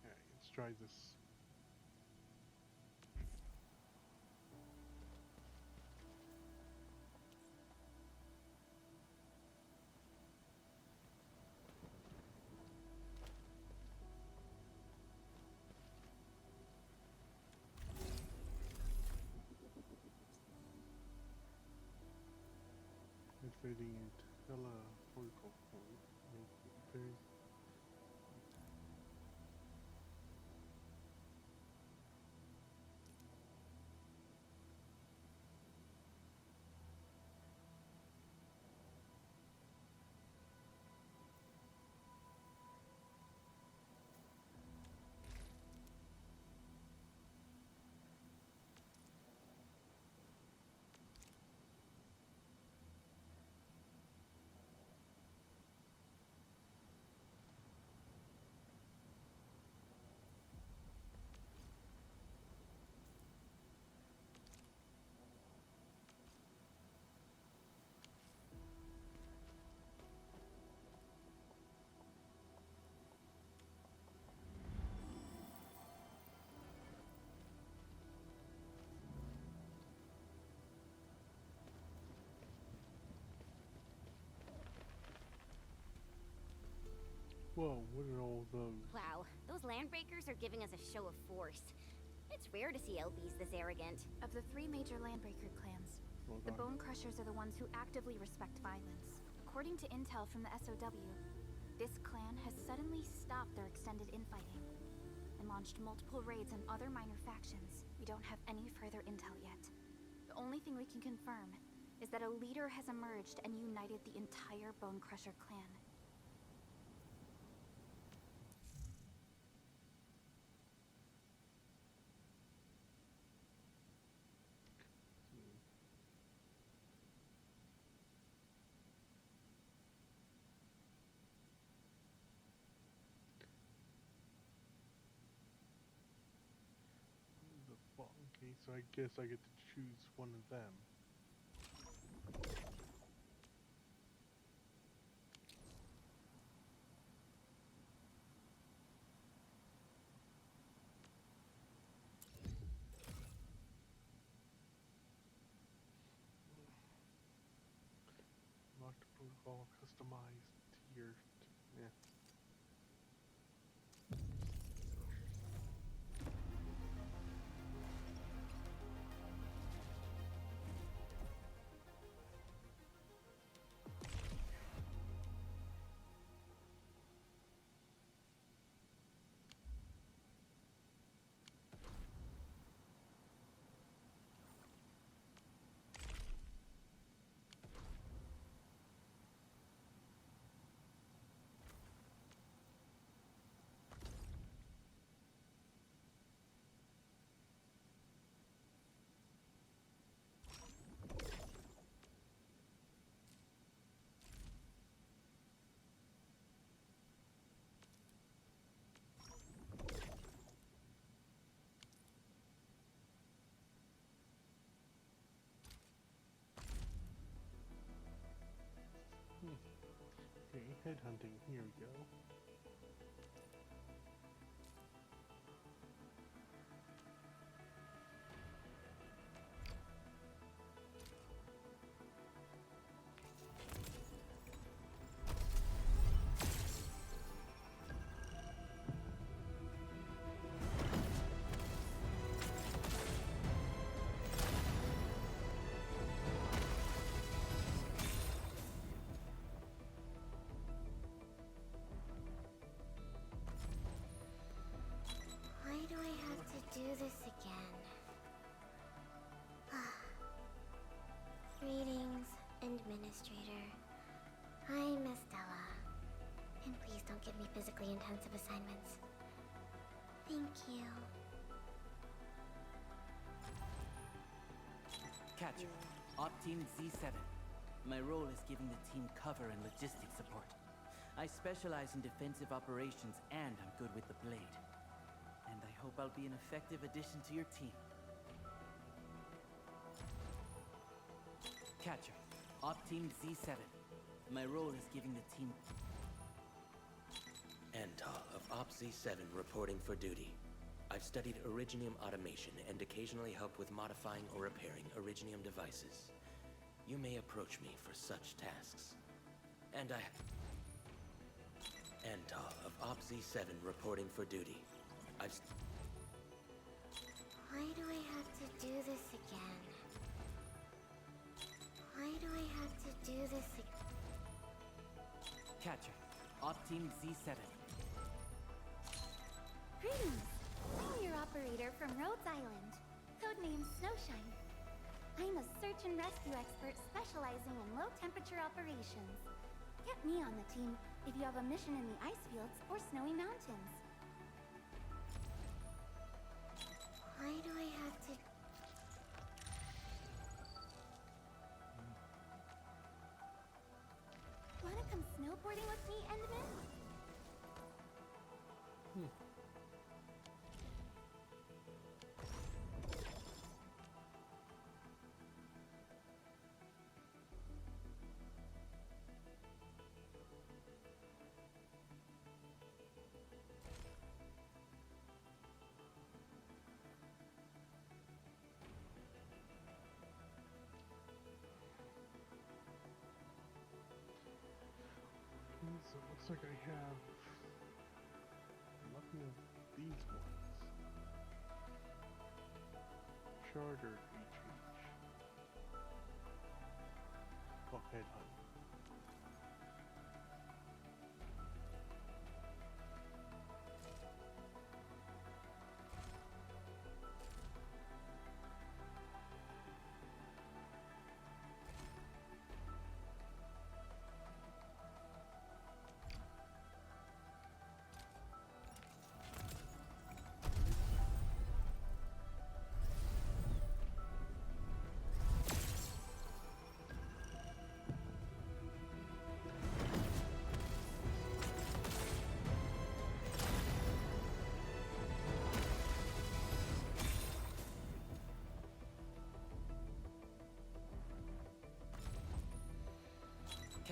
Alright, let's try this. Activating teleprotocol point. Okay. Whoa, what are all those? Wow, those Landbreakers are giving us a show of force. It's rare to see LBs this arrogant. Of the three major Landbreaker clans, the Bone Crushers are the ones who actively respect violence. According to intel from the SOW, this clan has suddenly stopped their extended infighting and launched multiple raids on other minor factions. We don't have any further intel yet. The only thing we can confirm is that a leader has emerged and united the entire Bone Crusher clan. so I guess I get to choose one of them. Locked protocol, customized, tiered. Yeah. Okay, headhunting. Here we go. Why do I have to do this again? Greetings, Administrator. I'm Estella. And please don't give me physically intensive assignments. Thank you. Catcher, Op Team Z7. My role is giving the team cover and logistics support. I specialize in defensive operations and I'm good with the blade. And I hope I'll be an effective addition to your team. Catcher, Op Team Z7. My role is giving the team... Antal of Op Z7 reporting for duty. I've studied Originium automation and occasionally help with modifying or repairing Originium devices. You may approach me for such tasks. And I... Antal of Op Z7 reporting for duty. Why do I have to do this again? Why do I have to do this again? Catcher, Op Team Z7. Greetings! I'm your operator from Rhodes Island, codenamed Snowshine. I'm a search and rescue expert specializing in low-temperature operations. Get me on the team if you have a mission in the ice fields or snowy mountains. Why do I have to... Wanna come snowboarding with me, Endman? So it looks like I have nothing of these ones. Chartered HH. Oh, headhunt.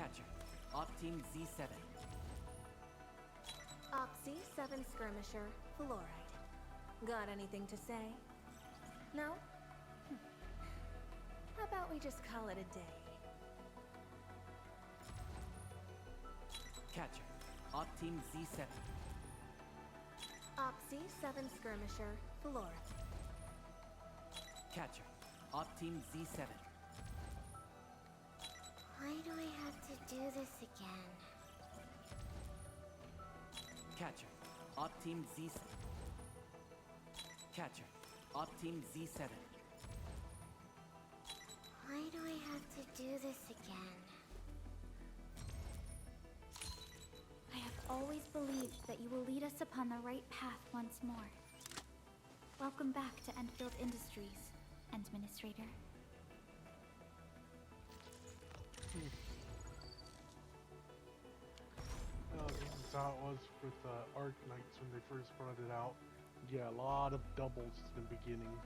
Catcher. Op Team Z7. Op Z7 Skirmisher, Fluorite. Got anything to say? No? How about we just call it a day? Catcher. Op Team Z7. Op Z7 Skirmisher, Fluorite. Catcher. Op Team Z7. Why do I have to do this again? Catcher. Op Team Z7. Catcher. Op Team Z7. Why do I have to do this again? I have always believed that you will lead us upon the right path once more. Welcome back to Enfield Industries, Administrator. This is how it was with Arknights when they first brought it out. Yeah, a lot of doubles in the beginning.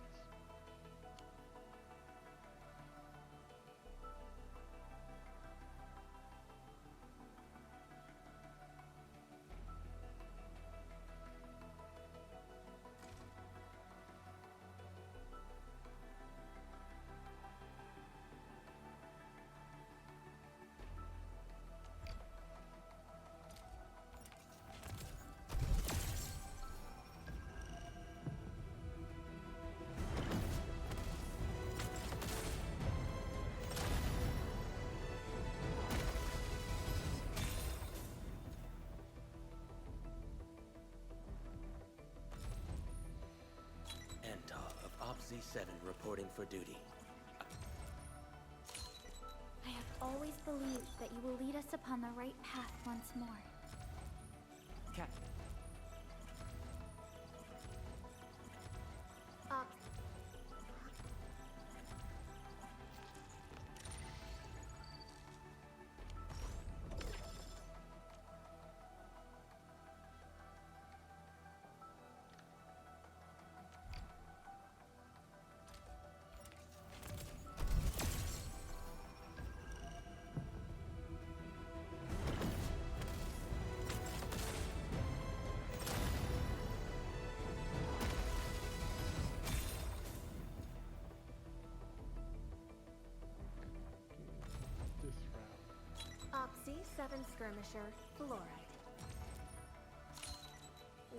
Z7 reporting for duty. I have always believed that you will lead us upon the right path once more. Cap. Op Z7 Skirmisher, Fluorite.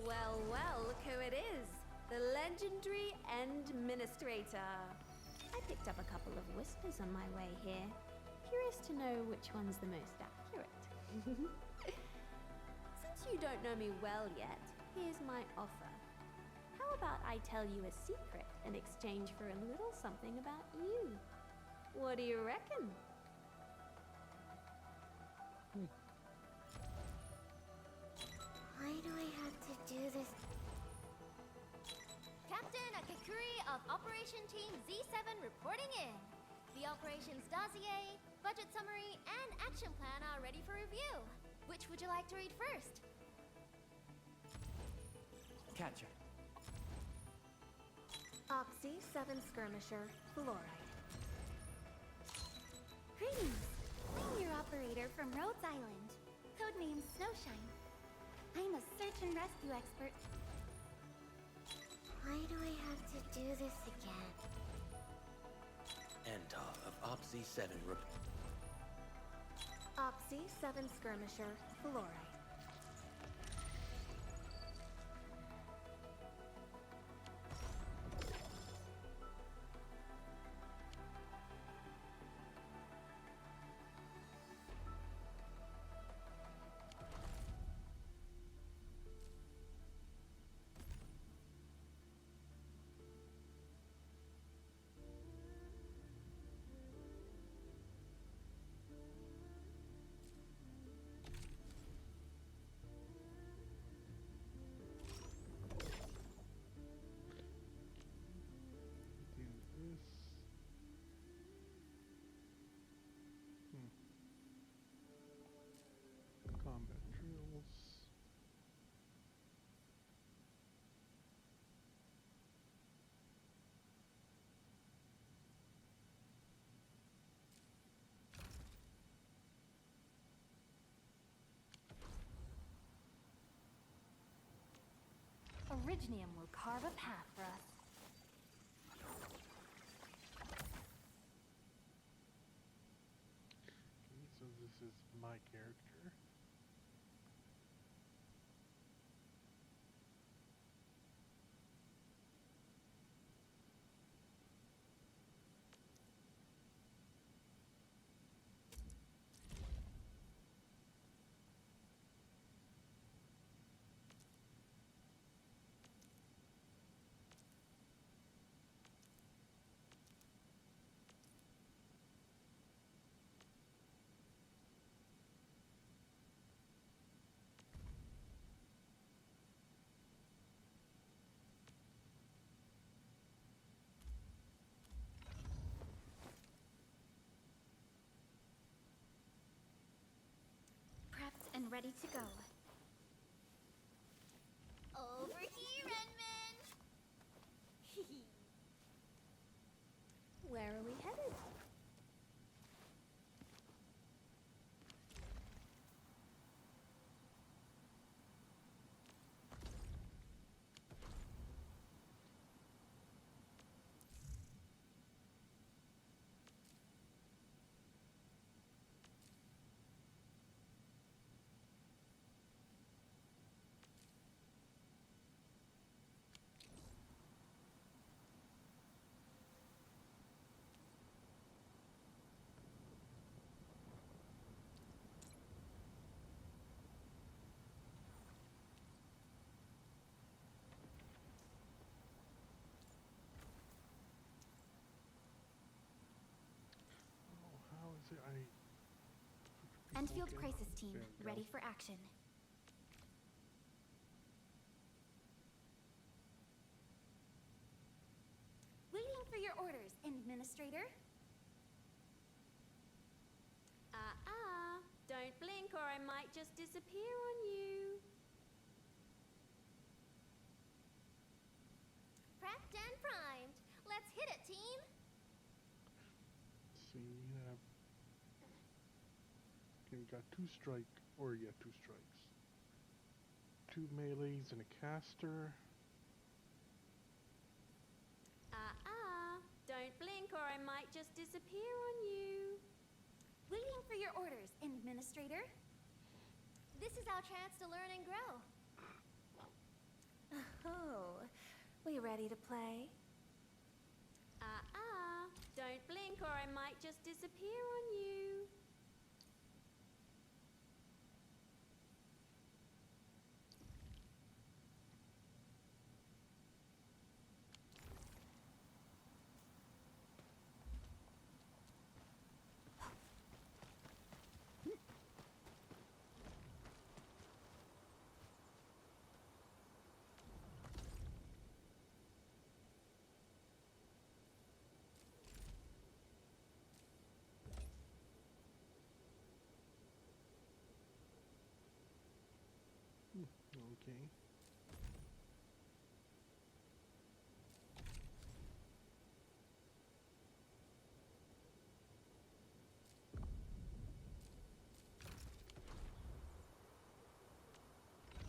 Well, well, look who it is. The legendary Administrator. I picked up a couple of whispers on my way here. Curious to know which one's the most accurate. Since you don't know me well yet, here's my offer. How about I tell you a secret in exchange for a little something about you? What do you reckon? Why do I have to do this? Captain Akakuri of Operation Team Z7 reporting in. The operations dossier, budget summary, and action plan are ready for review. Which would you like to read first? Catcher. Op Z7 Skirmisher, Fluorite. Greetings! I'm your operator from Rhodes Island. Codename Snowshine. I'm a search and rescue expert. Why do I have to do this again? Antar of Op Z7 Op Z7 Skirmisher, Fluorite. Originium will carve a path for us. Okay, so this is my character. Prepped and ready to go. Over here, Renman! Where are we headed? Oh, how is it Enfield Okay, Crisis Team, there we go. ready for action. Waiting for your orders, Administrator. Don't blink or I might just disappear on you. Prepped and primed. Let's hit it, team. See, we have. Okay, we got two strikes. 2 melees and a caster. Don't blink or I might just disappear on you. Waiting for your orders, Administrator. This is our chance to learn and grow. Oh, we ready to play? Don't blink or I might just disappear on you. Okay.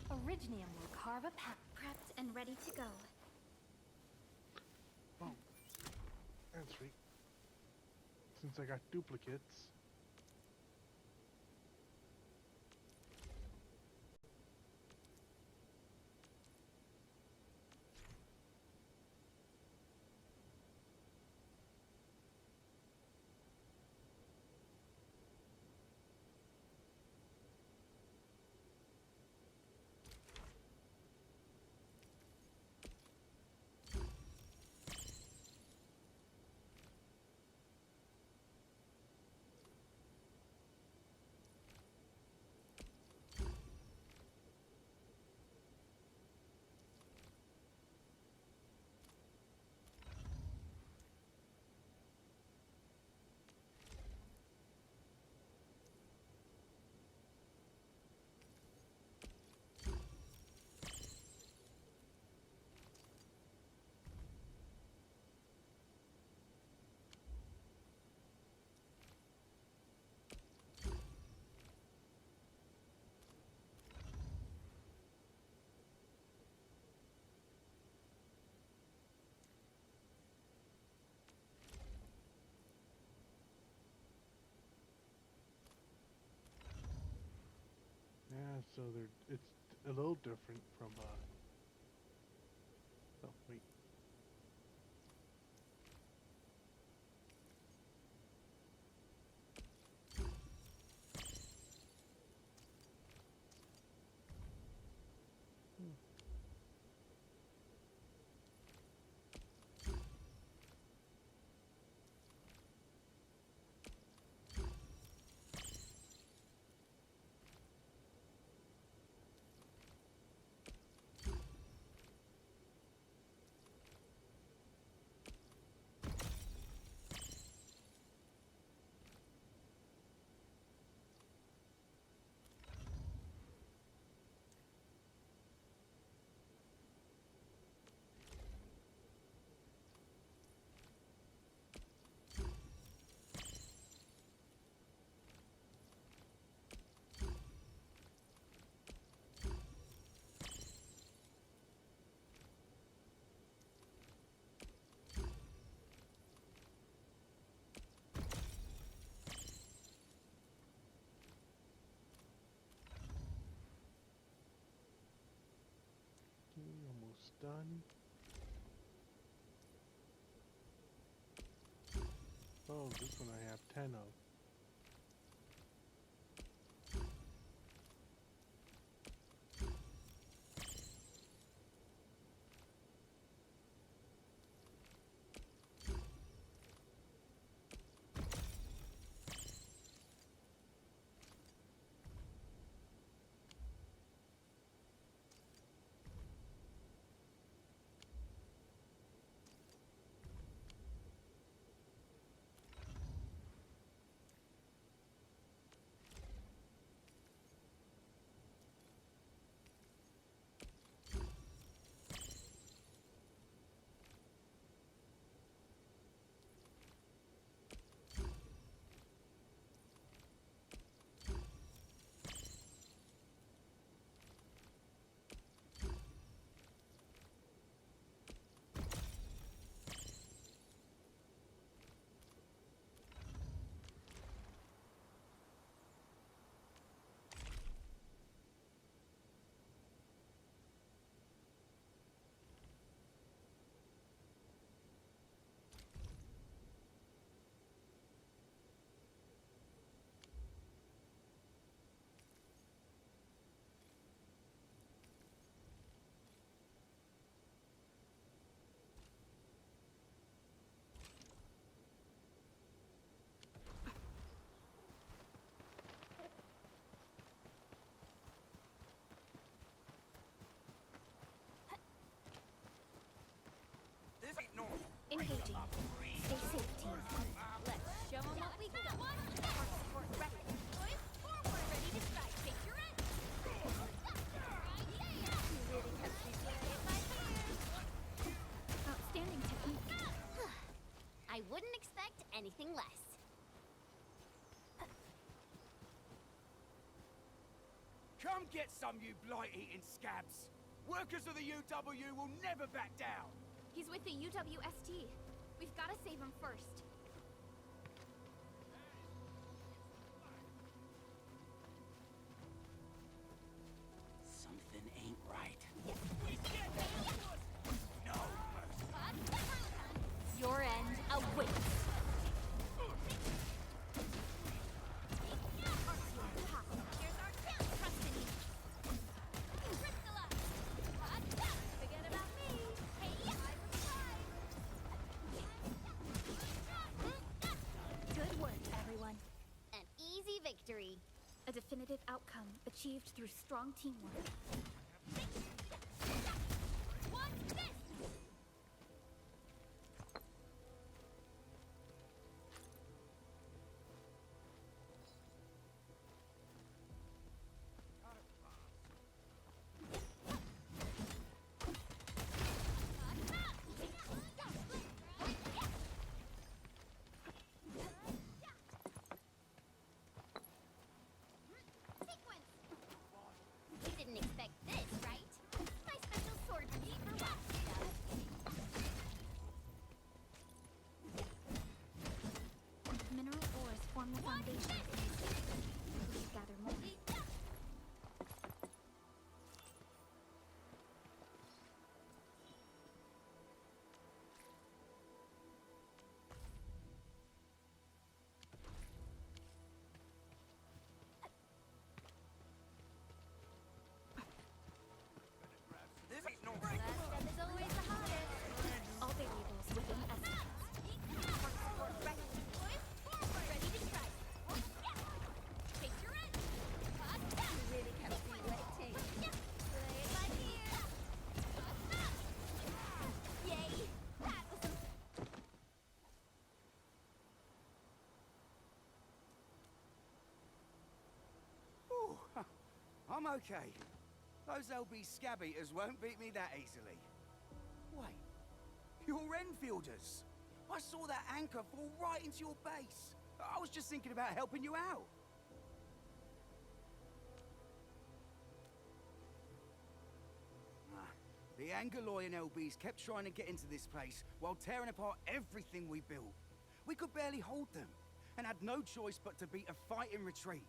Originium will carve a path. Prepped and ready to go. Oh, that's right. Since I got duplicates. So it's a little different from oh wait. Almost done. Oh, this one I have 10 of. Engaging. Stay safe, team. Let's show 'em what we got. Support, support, ready. Boys, forward, ready to strike. Take your end. You really kept me scared my fears. Outstanding technique. I wouldn't expect anything less. Come get some, you blight-eating scabs! Workers of the UW will never back down! He's with the UWST. We've got to save him first. Something ain't right. No! Your end awaits. Here's our chance, trust in you. Crystalla. Forget about me. Hey, I was right. Good work, everyone. An easy victory. A definitive outcome achieved through strong teamwork. What's this? Sequence! You didn't expect this, right? My special sword beat for what? Mineral ores form the foundation. We should gather more. I'm okay. Those LB scab eaters won't beat me that easily. Wait, you're Enfielders. I saw that anchor fall right into your base. I was just thinking about helping you out. The Angaloy and LBs kept trying to get into this place while tearing apart everything we built. We could barely hold them, and had no choice but to beat a fighting retreat.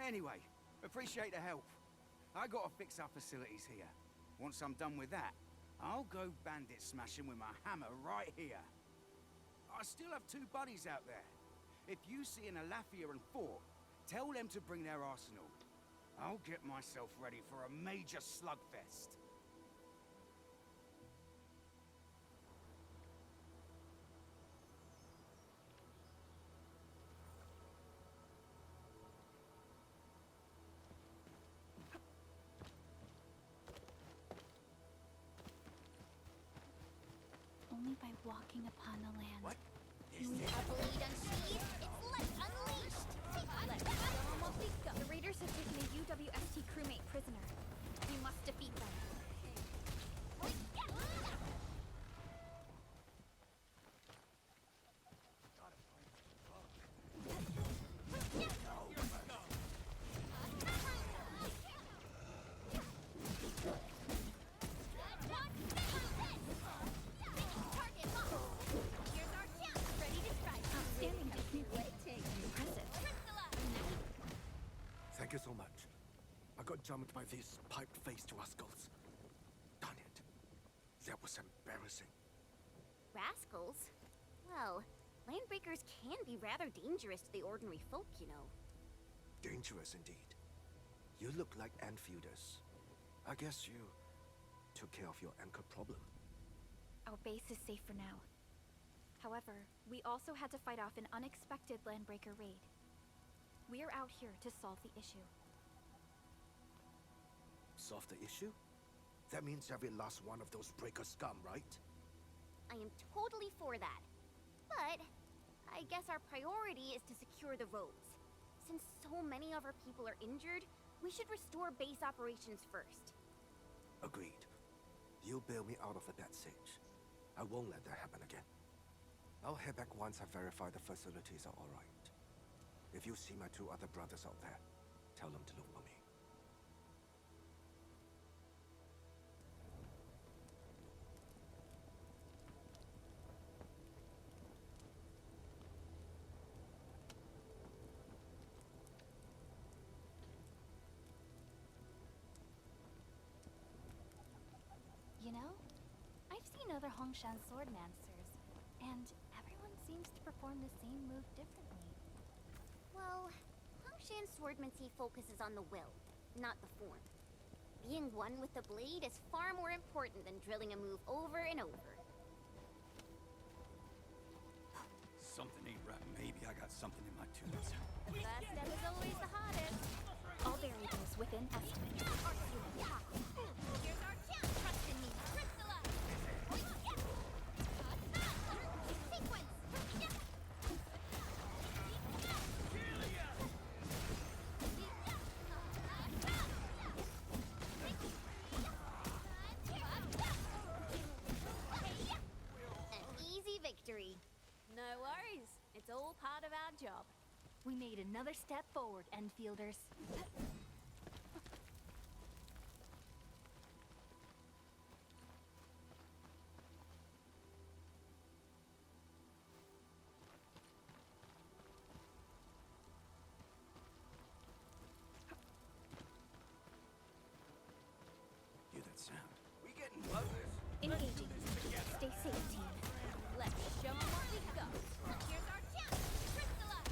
Anyway, appreciate the help. I gotta fix our facilities here. Once I'm done with that, I'll go bandit smashing with my hammer right here. I still have 2 buddies out there. If you see an Alafia and Fort, tell them to bring their arsenal. I'll get myself ready for a major slugfest. Only by walking upon the land. What? A blade unsheathed, its light unleashed. Let's show 'em what we got. The raiders have taken a UWST crewmate prisoner. We must defeat them. Outstanding technique. Impressive. Thank you so much. I got jumped by these pipe-faced rascals. Darn it. That was embarrassing. Rascals? Well, landbreakers can be rather dangerous to the ordinary folk, you know. Dangerous indeed. You look like Enfielders. I guess you took care of your anchor problem. Our base is safe for now. However, we also had to fight off an unexpected landbreaker raid. We're out here to solve the issue. Solve the issue? That means every last one of those breaker scum, right? I am totally for that. But I guess our priority is to secure the roads. Since so many of our people are injured, we should restore base operations first. Agreed. You bail me out of a bad sitch. I won't let that happen again. I'll head back once I verify the facilities are all right. If you see my 2 other brothers out there, tell them to look for me. You know, I've seen other Hongshan swordmancers, and everyone seems to perform the same move differently. Well, Hongshan swordmancy focuses on the will, not the form. Being one with the blade is far more important than drilling a move over and over. Something ain't right. Maybe I got something in my tubes. The first step is always the hardest. All variables within estimate. Here's our chance. Trust in me. Crystallize. Sequence. An easy victory. No worries. It's all part of our job. We made another step forward, Enfielders. Hear that sound? We getting close. Engaging. Stay safe, team. Let's show 'em what we got. Here's our chance. Crystallize.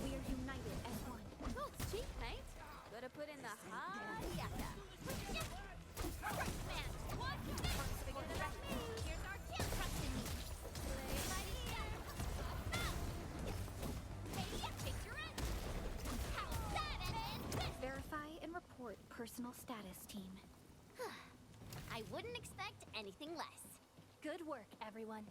We are united as one. Talk's cheap, mate. Gotta put in the hard yakka. Man, what? Figure the rest me. Here's our chance. Trust in me. Play my ear. Hey, picture it. personal status, team. I wouldn't expect anything less. Good work, everyone.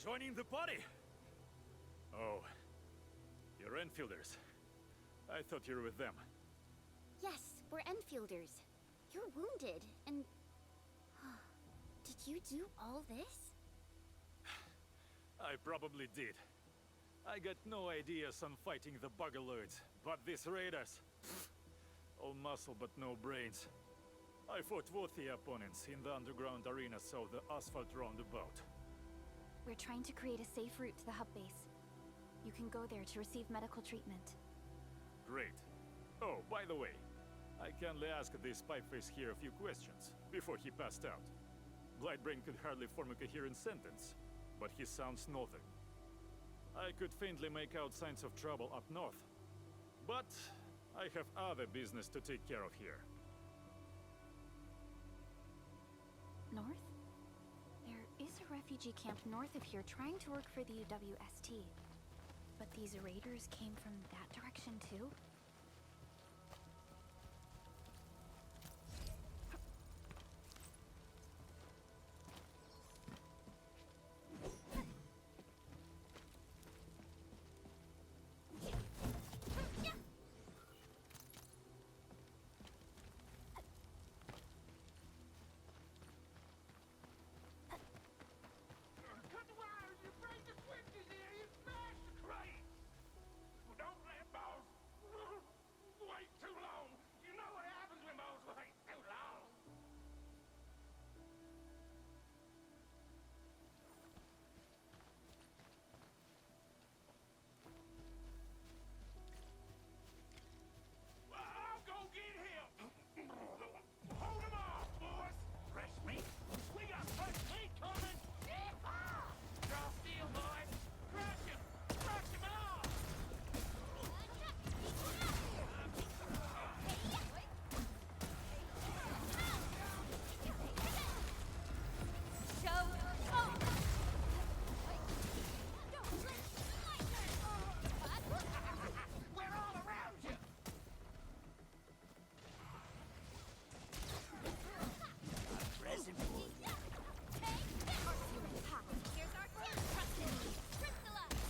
Joining the party? Oh, you're Enfielders. I thought you were with them. Yes, we're Enfielders. You're wounded, and... Did you do all this? I probably did. I got no ideas on fighting the Buggerloids, but these raiders... all muscle but no brains. I fought worthy opponents in the underground arena south the asphalt roundabout. We're trying to create a safe route to the hub base. You can go there to receive medical treatment. Great. Oh, by the way, I kindly asked this pipeface here a few questions before he passed out. Blightbrain could hardly form a coherent sentence, but he sounds northern. I could faintly make out signs of trouble up north, but I have other business to take care of here. North? There is a refugee camp north of here trying to work for the UWST. But these raiders came from that direction too? Cut the wires! You break the switches here! You smash the crates! Well, don't let balls wait too long! You know what happens when balls wait too long! Well, I'll go get him! Hold him off, boys! Fresh meat? We got fresh meat coming! Draw steel, boys! Crush him! Crush him off! We're all around you! Present for you. Here's our chance, trusted me. Crystallize!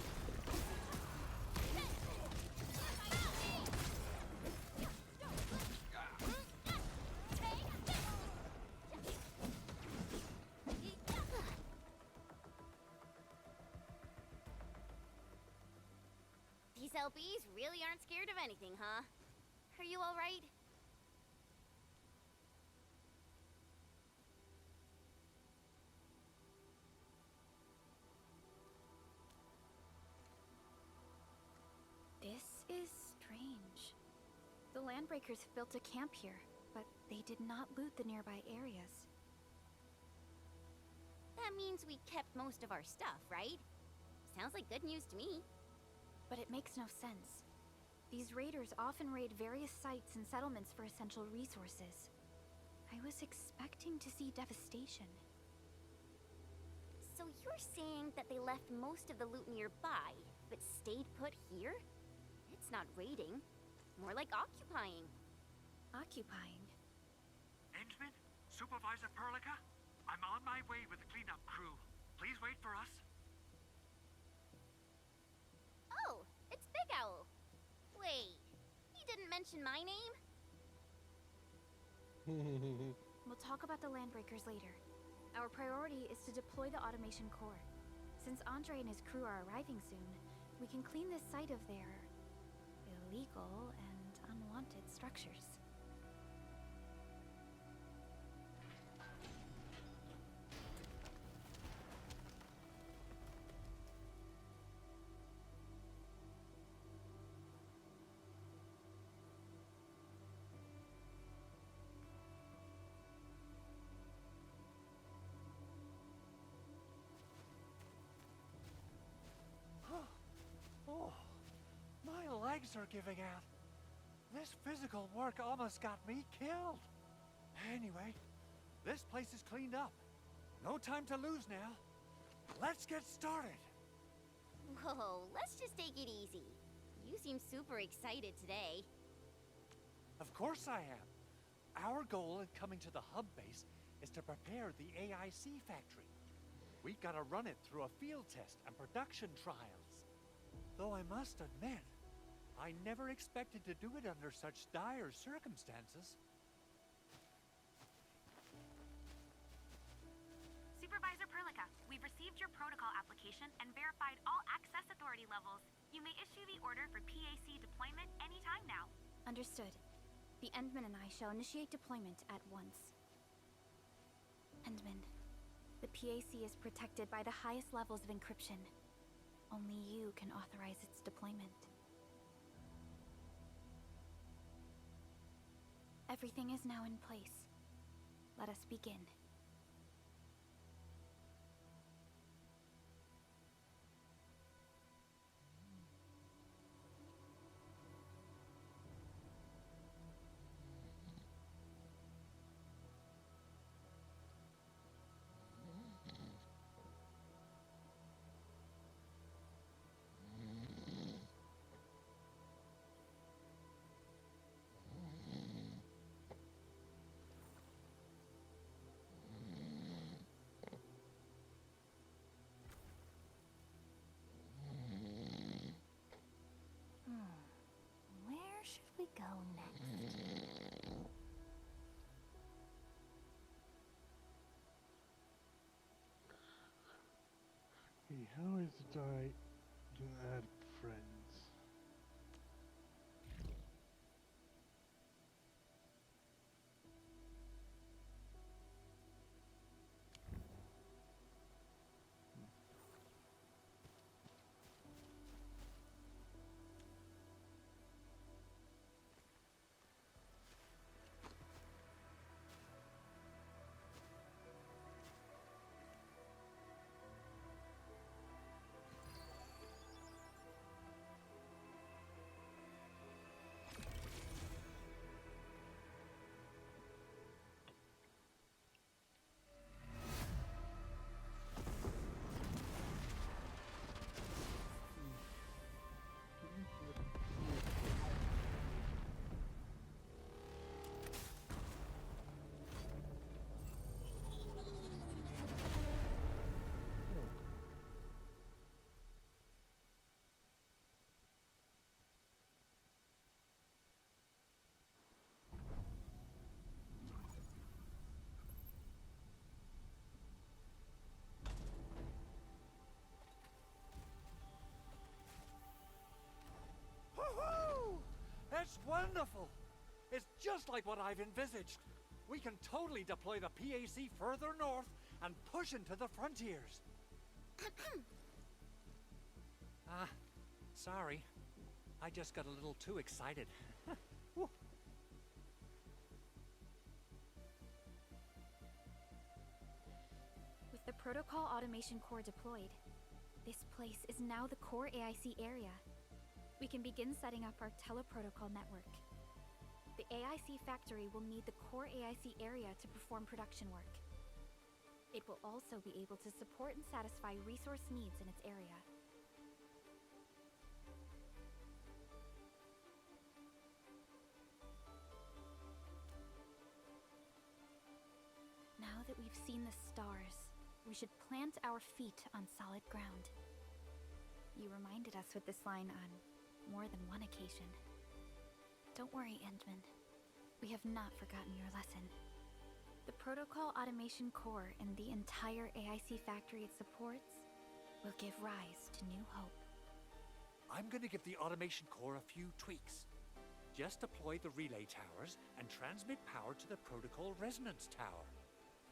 These LBs really aren't scared of anything, huh? Are you all right? This is strange. The Landbreakers built a camp here, but they did not loot the nearby areas. That means we kept most of our stuff, right? Sounds like good news to me. But it makes no sense. These raiders often raid various sites and settlements for essential resources. I was expecting to see devastation. So you're saying that they left most of the loot nearby, but stayed put here? It's not raiding. More like occupying. Occupying? Endman? Supervisor Perlica? I'm on my way with the cleanup crew. Please wait for us. Oh, it's Big Owl. Wait, he didn't mention my name? We'll talk about the Landbreakers later. Our priority is to deploy the automation core. Since Andre and his crew are arriving soon, we can clean this site of their illegal and unwanted structures. Oh, my legs are giving out. This physical work almost got me killed. Anyway, this place is cleaned up. No time to lose now. Let's get started. Whoa, let's just take it easy. You seem super excited today. Of course I am. Our goal in coming to the hub base is to prepare the AIC factory. We gotta run it through a field test and production trials. Though I must admit, I never expected to do it under such dire circumstances. Supervisor Perlica, we've received your protocol application and verified all access authority levels. You may issue the order for PAC deployment anytime now. Understood. The Endman and I shall initiate deployment at once. Endman, the PAC is protected by the highest levels of encryption. Only you can authorize its deployment. Everything is now in place. Let us begin. Where should we go next? Hey, how is it I can add friends? Woohoo! That's wonderful! It's just like what I've envisaged. We can totally deploy the PAC further north and push into the frontiers. Sorry. I just got a little too excited. Woo. With the protocol automation core deployed, this place is now the core AIC area. We can begin setting up our teleprotocol network. The AIC factory will need the core AIC area to perform production work. It will also be able to support and satisfy resource needs in its area. Now that we've seen the stars, we should plant our feet on solid ground. You reminded us with this line on more than one occasion. Don't worry, Endman. We have not forgotten your lesson. The protocol automation core and the entire AIC factory it supports will give rise to new hope. I'm gonna give the automation core a few tweaks. Just deploy the relay towers and transmit power to the protocol resonance tower.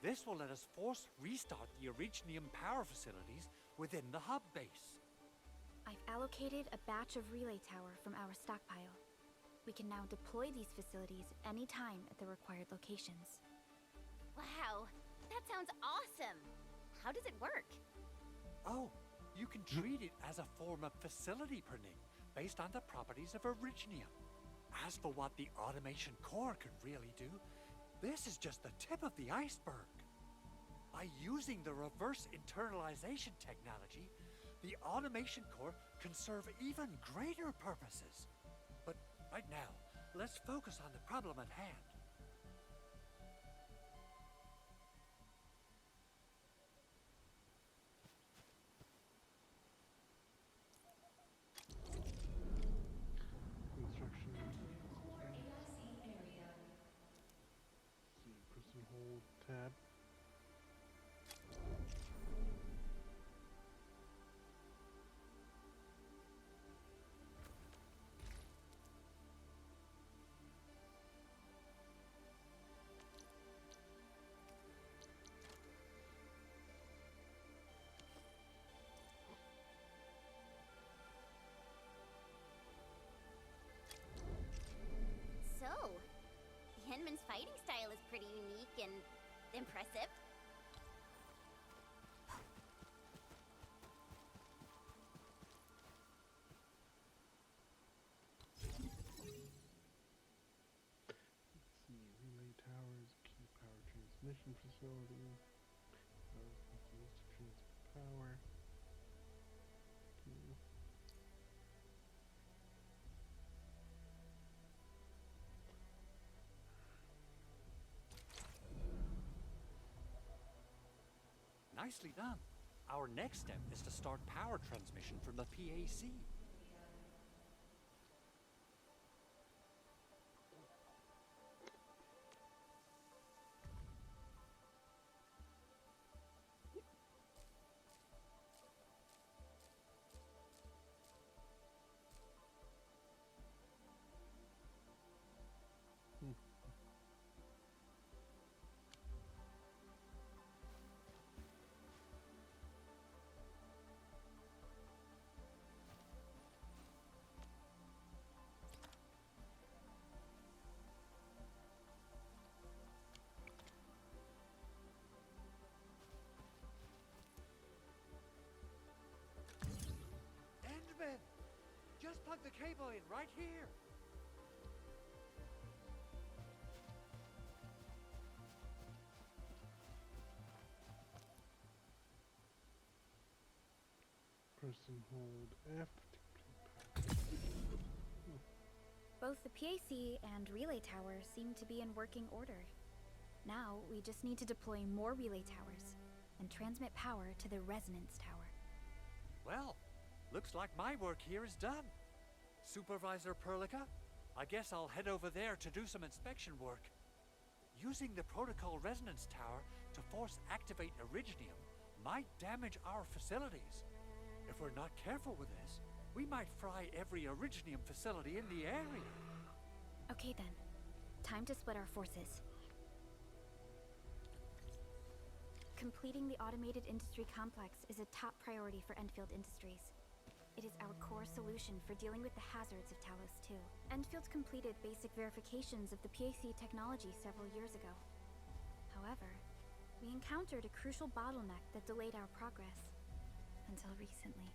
This will let us force restart the Originium power facilities within the hub base. I've allocated a batch of relay tower from our stockpile. We can now deploy these facilities anytime at the required locations. Wow, that sounds awesome! How does it work? Oh, you can treat it as a form of facility printing based on the properties of Originium. As for what the automation core can really do, this is just the tip of the iceberg. By using the reverse internalization technology, the automation core can serve even greater purposes. But right now, let's focus on the problem at hand. Construction. See, press and hold tab. So, Henman's fighting style is pretty unique and impressive. Let's see, relay towers, key power transmission facility. Towers can be used to transmit power. Okay. Nicely done. Our next step is to start power transmission from the PAC. Endman! Just plug the cable in right here. Press and hold F. Both the PAC and relay tower seem to be in working order. Now, we just need to deploy more relay towers and transmit power to the resonance tower. Well, looks like my work here is done. Supervisor Perlica, I guess I'll head over there to do some inspection work. Using the protocol resonance tower to force activate Originium might damage our facilities. If we're not careful with this, we might fry every Originium facility in the area. Okay then. Time to split our forces. Completing the automated industry complex is a top priority for Enfield Industries. It is our core solution for dealing with the hazards of Talos 2. Enfield completed basic verifications of the PAC technology several years ago. However, we encountered a crucial bottleneck that delayed our progress. Until recently.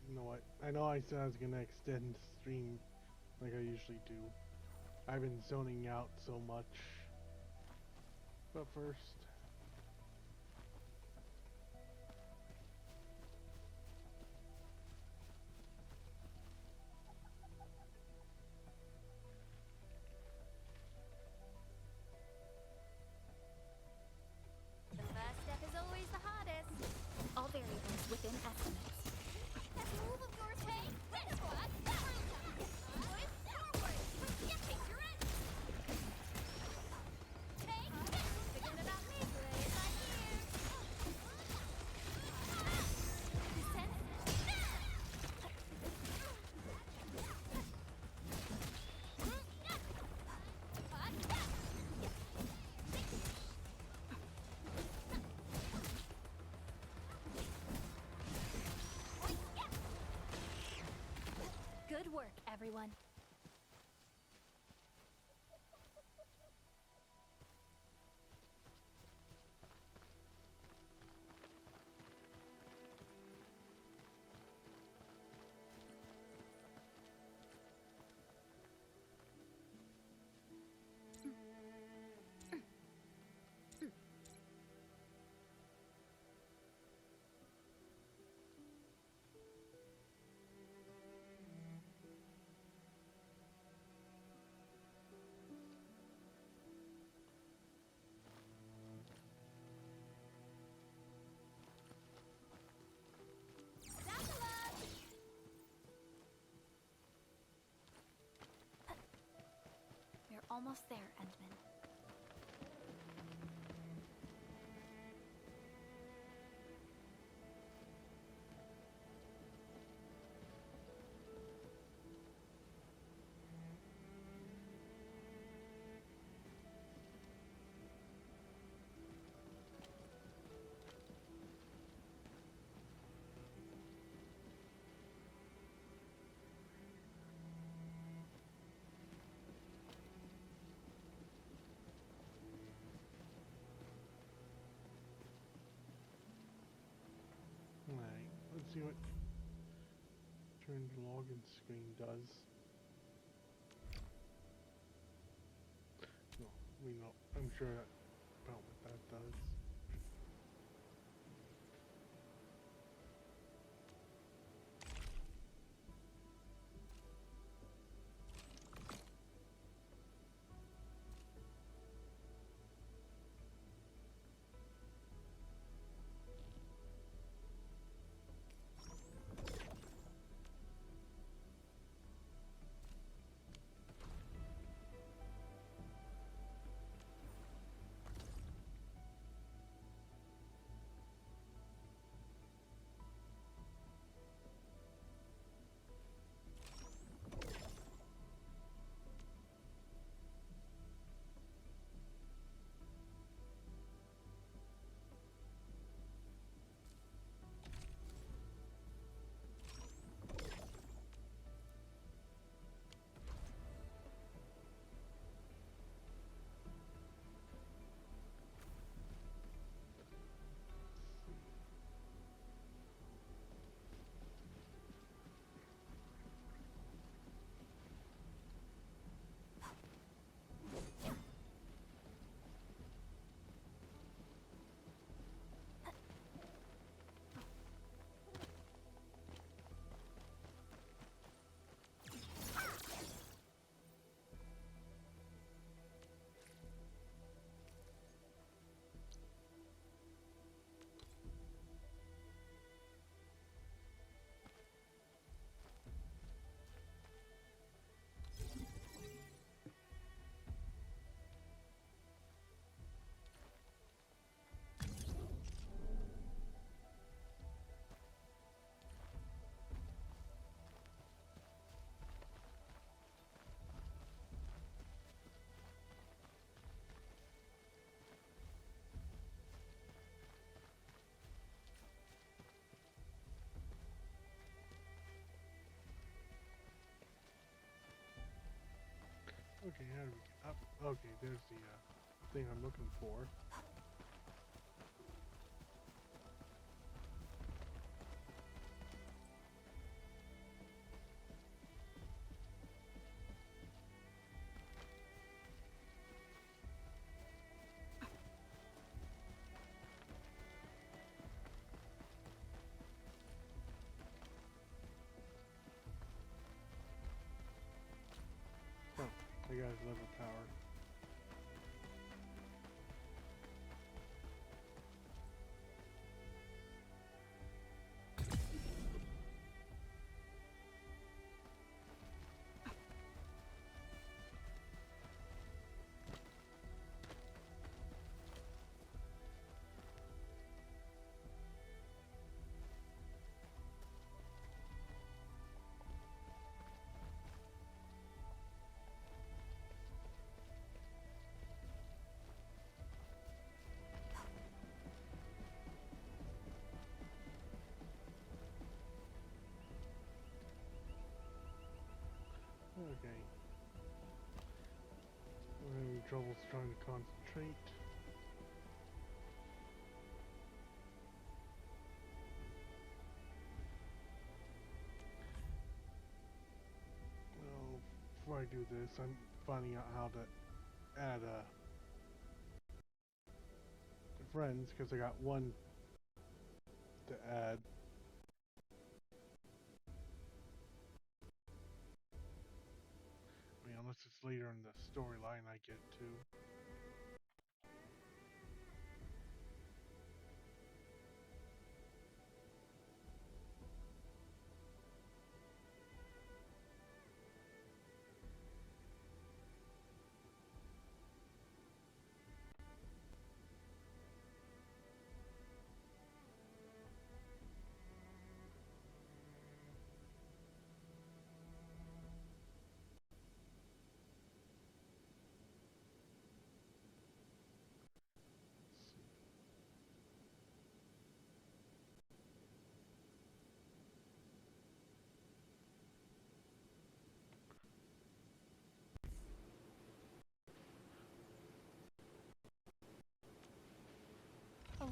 You know what? I know I said I was gonna extend the stream like I usually do. I've been zoning out so much. But first, The first step is always the hardest. All variables within estimates. That move of yours, hey? Red squad! Boys, forward! Yeah, take your end! Hey, forget about me, play it by ear! Good work, everyone. We're almost there, Endman. alright, let's see what turn the login screen does. No, we know. I'm sure about what that does. Okay, how do we get up? Okay, there's the thing I'm looking for. I got his level tower. Okay. We're having trouble trying to concentrate. Well, before I do this, I'm finding out how to add friends, because I got one to add. I mean, unless it's later in the storyline I get to.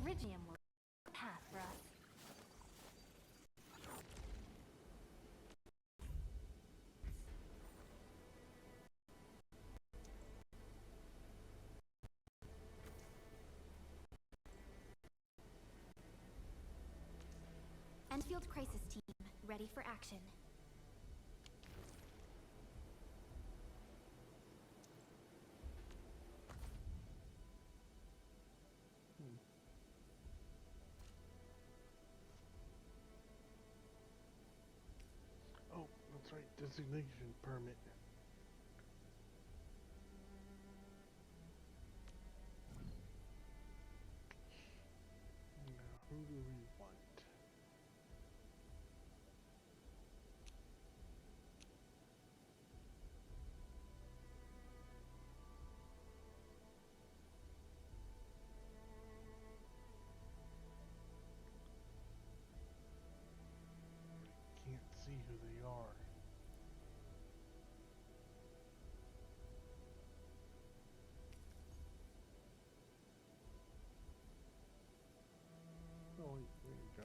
Iridium will path for us. Enfield Crisis Team, ready for action. Oh, that's right, designation permit. Now, who do we want? Can't see who they are. Oh, wait, there you go.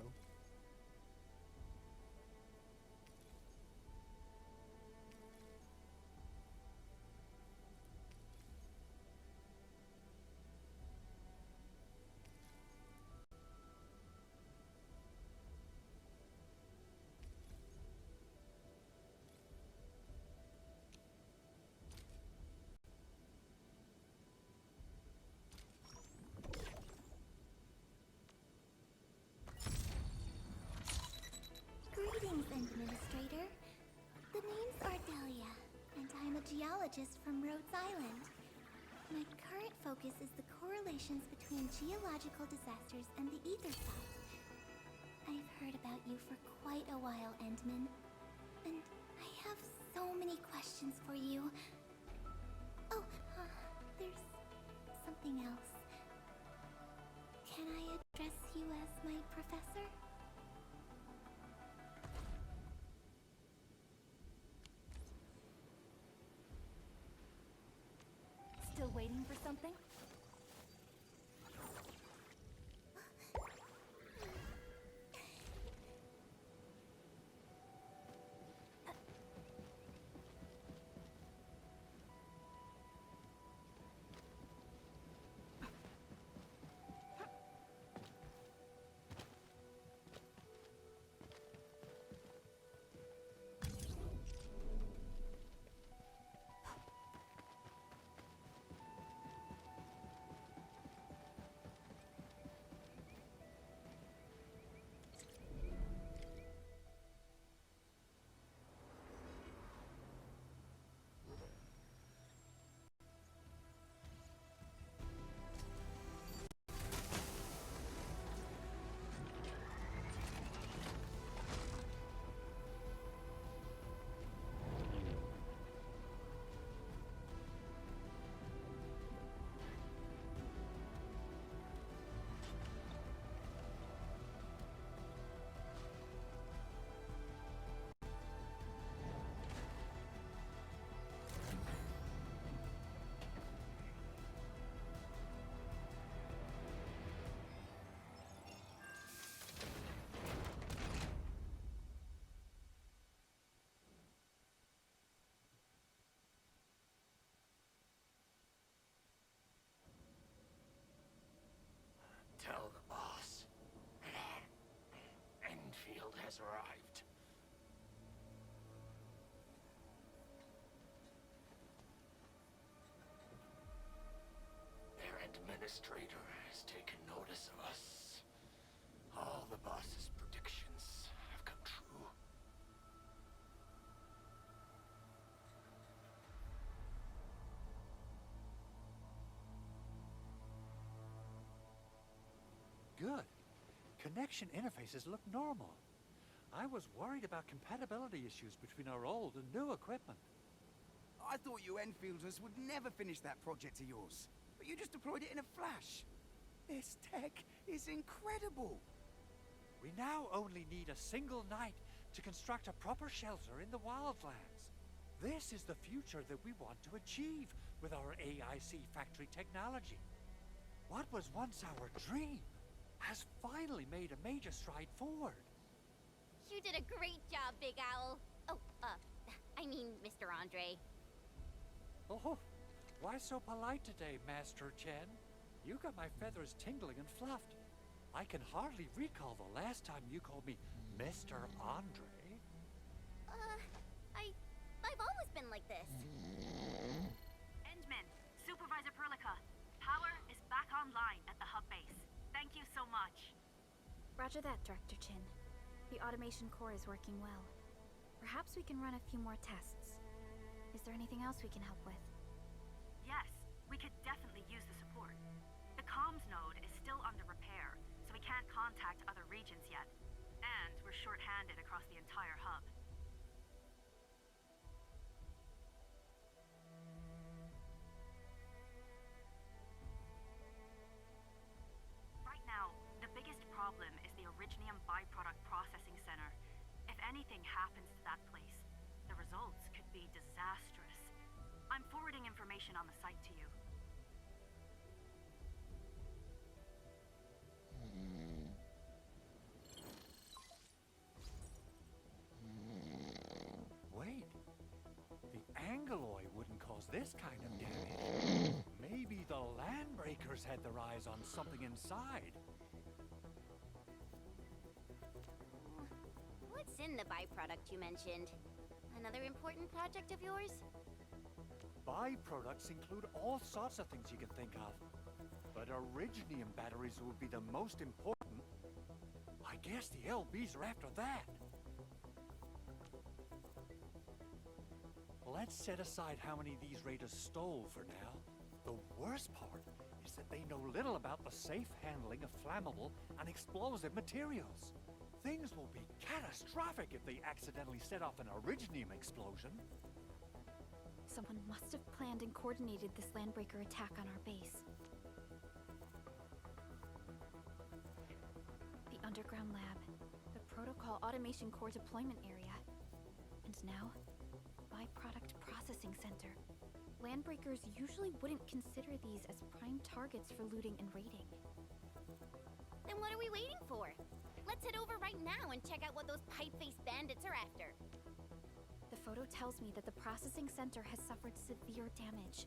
Greetings, Administrator. The name's Ardelia, and I'm a geologist from Rhodes Island. My current focus is the correlations between geological disasters and the ether side. I've heard about you for quite a while, Endman, and I have so many questions for you. Oh, there's something else. Can I address you as my professor? Still waiting for something? administrator has taken notice of us. All the boss's predictions have come true. Good. Connection interfaces look normal. I was worried about compatibility issues between our old and new equipment. I thought you Enfielders would never finish that project of yours, but you just deployed it in a flash. This tech is incredible. We now only need a single night to construct a proper shelter in the wildlands. This is the future that we want to achieve with our AIC factory technology. What was once our dream has finally made a major stride forward. You did a great job, Big Owl. Oh, I mean, Mr. Andre. Oh, why so polite today, Master Chen? You got my feathers tingling and fluffed. I can hardly recall the last time you called me Mr. Andre. I've always been like this. Endman, Supervisor Perlica, power is back online at the hub base. Thank you so much. Roger that, Director Chin. The automation core is working well. Perhaps we can run a few more tests. Is there anything else we can help with? Yes, we could definitely use the support. The comms node is still under repair, so we can't contact other regions yet. And we're short-handed across the entire hub. Right now, the biggest problem is the Originium byproduct processing center. If anything happens to that place, the results could be disastrous. I'm forwarding information on the site to you. Wait, the Angeloy wouldn't cause this kind of damage. Maybe the Landbreakers had their eyes on something inside. What's in the byproduct you mentioned? Another important project of yours? Byproducts include all sorts of things you can think of. But Originium batteries would be the most important. I guess the LBs are after that. Let's set aside how many these raiders stole for now. The worst part is that they know little about the safe handling of flammable and explosive materials. Things will be catastrophic if they accidentally set off an Originium explosion. Someone must have planned and coordinated this Landbreaker attack on our base. The underground lab, the protocol automation core deployment area, and now, byproduct processing center. Landbreakers usually wouldn't consider these as prime targets for looting and raiding. Then what are we waiting for? Let's head over right now and check out what those pipe-faced bandits are after. The photo tells me that the processing center has suffered severe damage.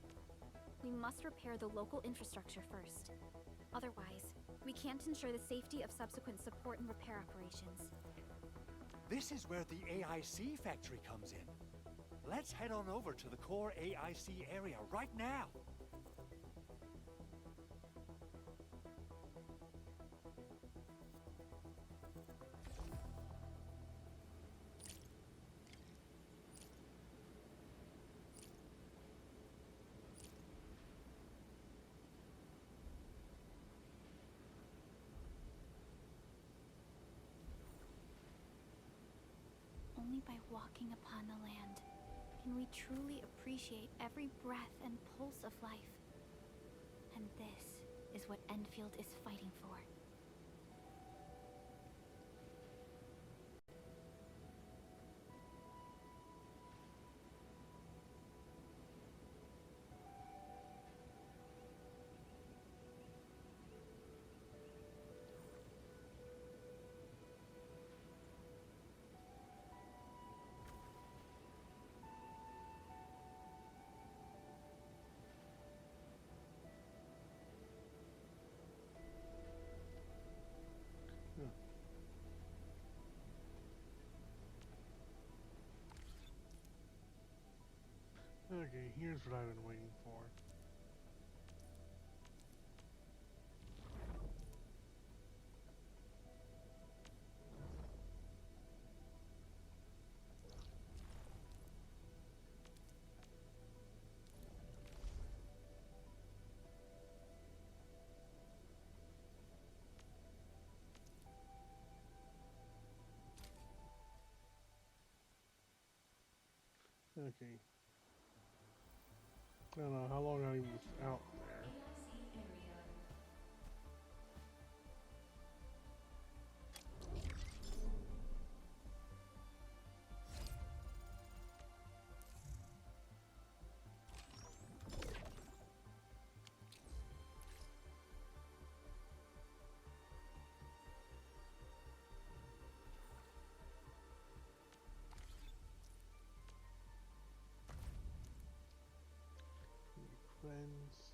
We must repair the local infrastructure first. Otherwise, we can't ensure the safety of subsequent support and repair operations. This is where the AIC factory comes in. Let's head on over to the core AIC area right now. Only by walking upon the land can we truly appreciate every breath and pulse of life. And this is what Enfield is fighting for. Okay, here's what I've been waiting for. Okay. I don't know how long I was out there. Friends.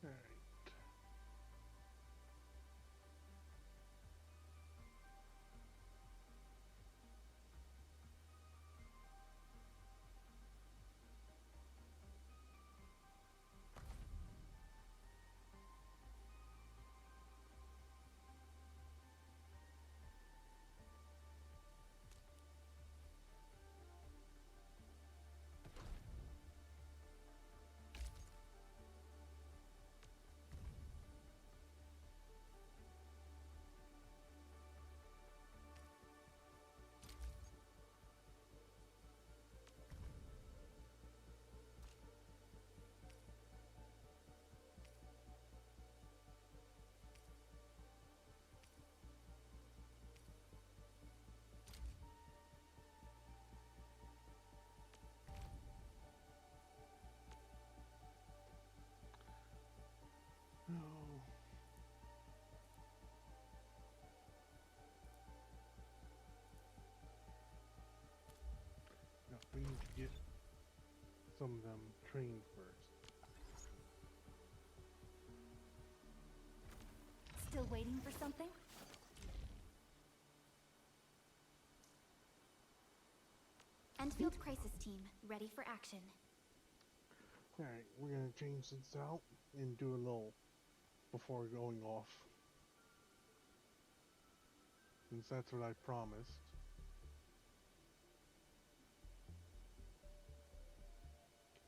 All right. No. No, we need to get some of them trained first. Still waiting for something? Enfield Crisis Team, ready for action. Alright, we're gonna change this out and do a little before going off. Since that's what I promised.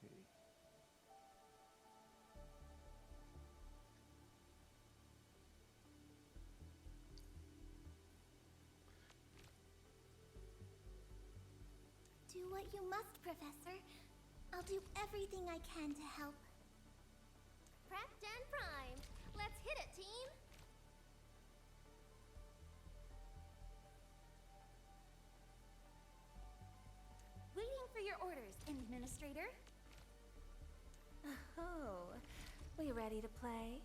Okay. Do what you must, Professor. I'll do everything I can to help. Prepped and primed. Let's hit it, team! Waiting for your orders, Administrator. Oh, we ready to play?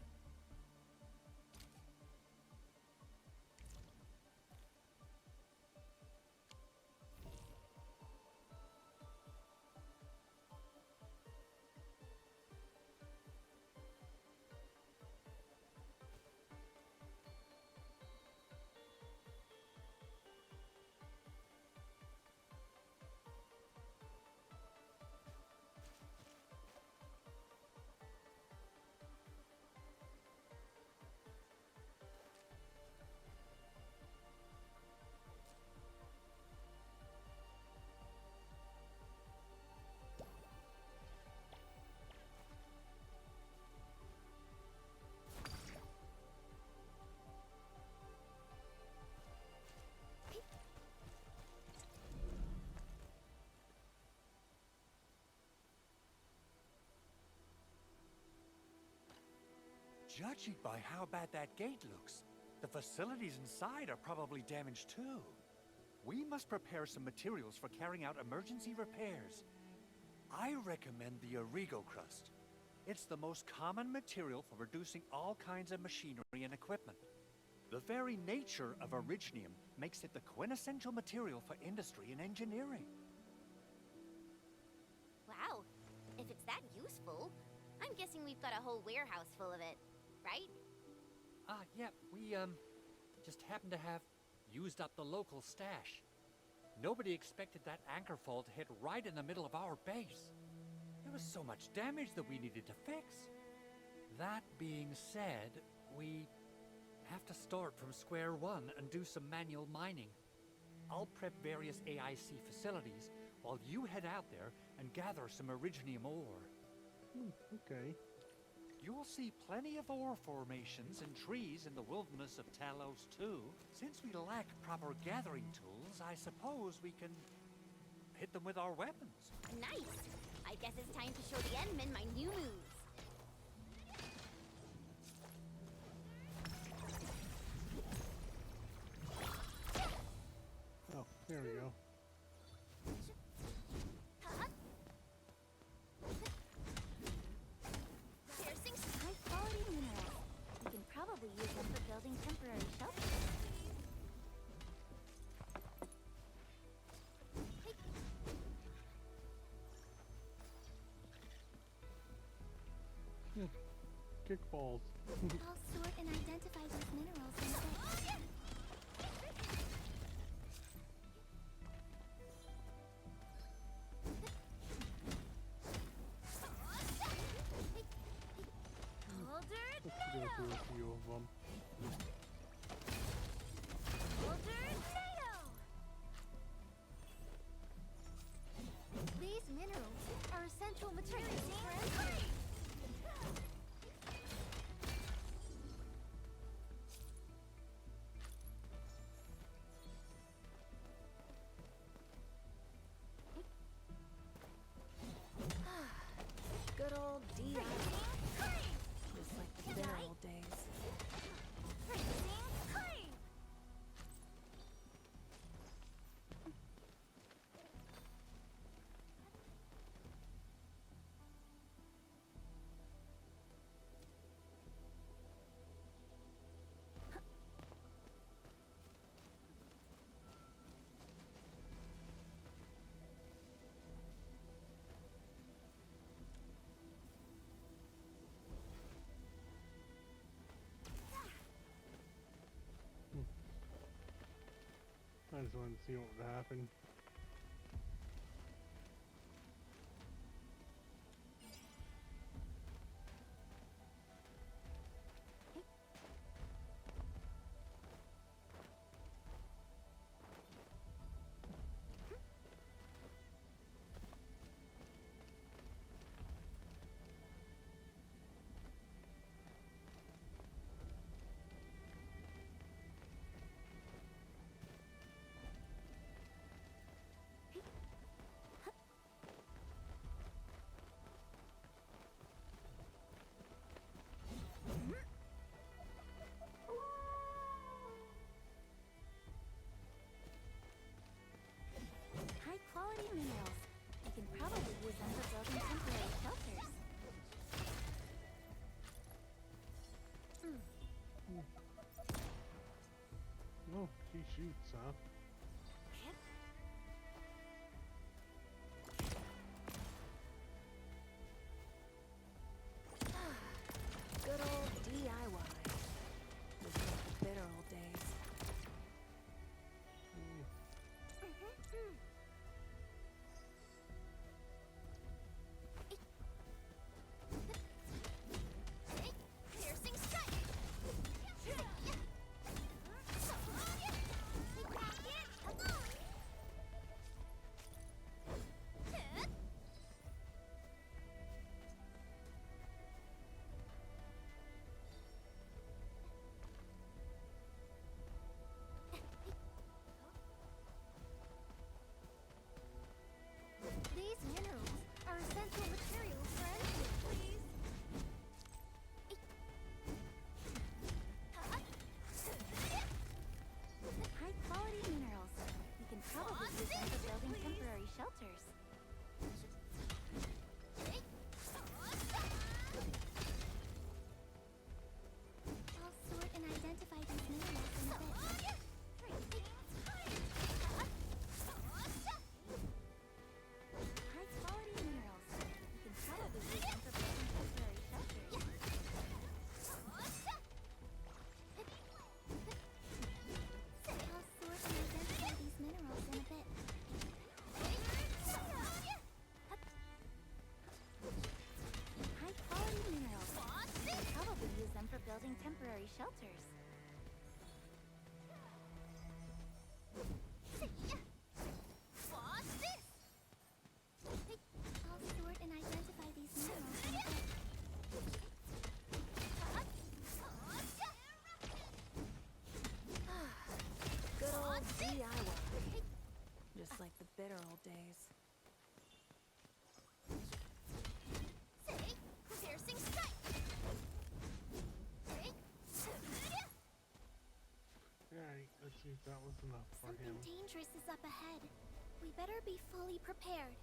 Judging by how bad that gate looks, the facilities inside are probably damaged too. We must prepare some materials for carrying out emergency repairs. I recommend the Origo crust. It's the most common material for producing all kinds of machinery and equipment. The very nature of originium makes it the quintessential material for industry and engineering. Wow, if it's that useful, I'm guessing we've got a whole warehouse full of it, right? Yeah, we, just happen to have used up the local stash. Nobody expected that anchor fall to hit right in the middle of our base. There was so much damage that we needed to fix. That being said, we have to stop start from square one and do some manual mining. I'll prep various AIC facilities while you head out there and gather some Originium ore. Okay. You'll see plenty of ore formations and trees in the wilderness of Talos too. Since we lack proper gathering tools, I suppose we can hit them with our weapons. Nice! I guess it's time to show the Endmen my new moves. Oh, there we go. Piercing High-quality minerals. You can probably use them for building temporary shelters. Kickballs. I'll sort and identify these minerals in a bit. Let's go through a few of them. These minerals are essential materials for entry. Good old DI. Just like the good old days. I just wanted to see what would happen. High-quality minerals. You can probably use them for building temporary shelters. Oh, she shoots, huh? Good old DIY. Just like the bitter old days. Piercing strike. These minerals are essential materials for entry, please. High-quality minerals. You can probably use them for building temporary shelters. I'll sort and identify these minerals in a bit. High-quality minerals. You can probably use them for building temporary shelters. I'll sort and identify these minerals in a bit. High-quality minerals. You can probably use them for building temporary shelters. better old days. Say, piercing strike. Say, Alright, let's see if that was enough for something him. dangerous is up ahead. We better be fully prepared.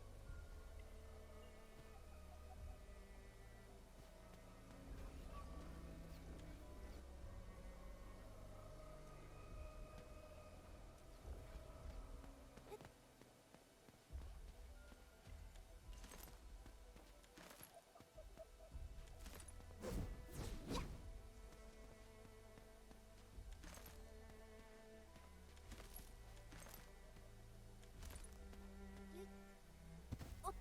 Otto.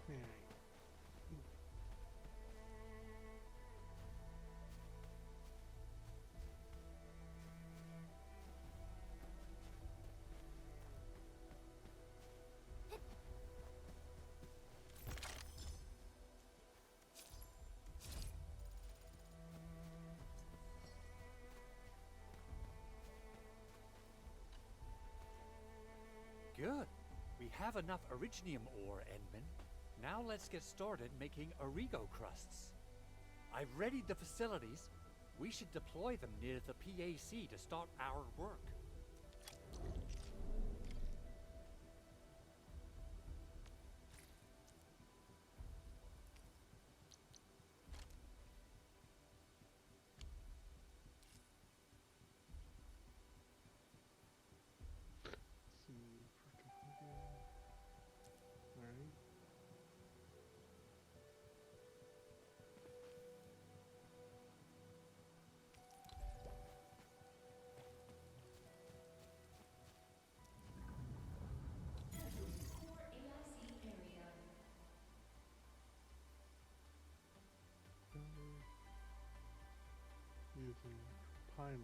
Alright. Good. We have enough Originium ore, Edmund. Now let's get started making Origo crusts. I've readied the facilities. We should deploy them near the PAC to start our work. See for completing. Alright. Using pylon.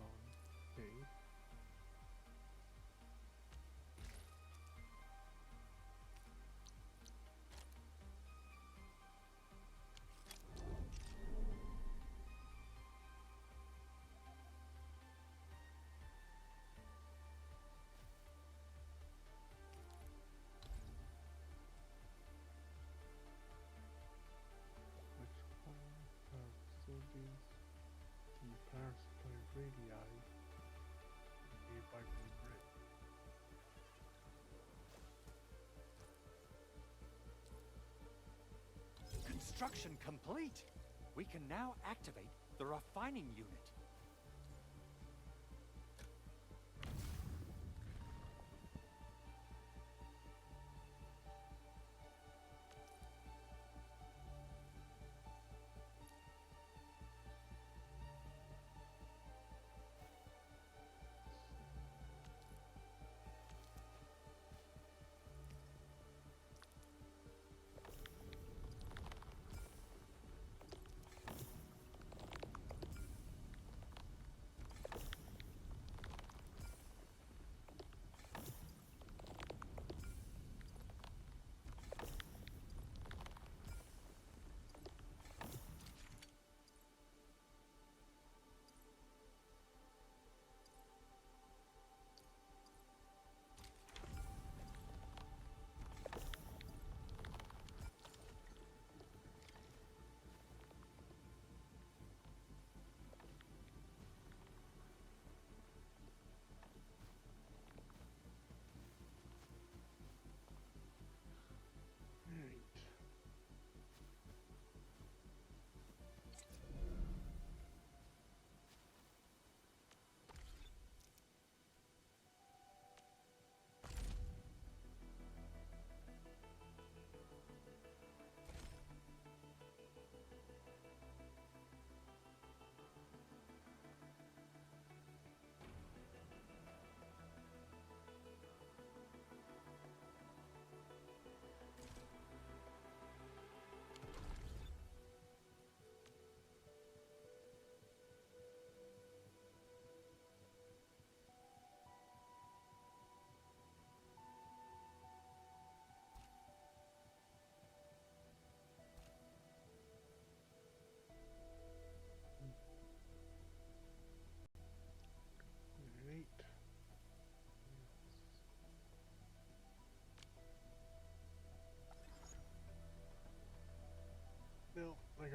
Okay. Electrical power facilities. The power supply radii made by the grid. Construction complete. We can now activate the refining unit.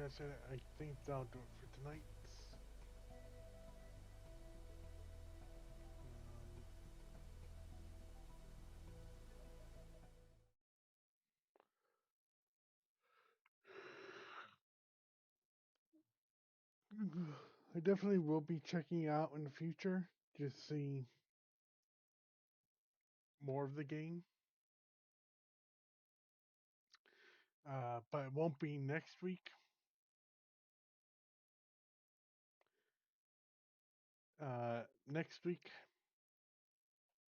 I said, I think that'll do it for tonight. I definitely will be checking out in the future, just see more of the game. But it won't be next week. Next week,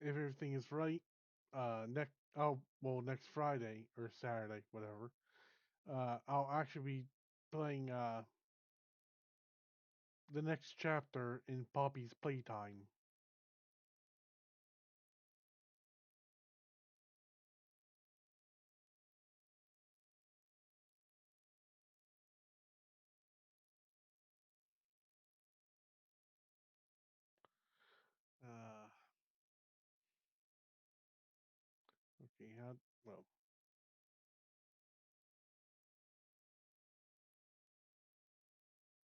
if everything is right, next Friday or Saturday, whatever. I'll actually be playing the next chapter in Poppy's Playtime. Uh, okay, well,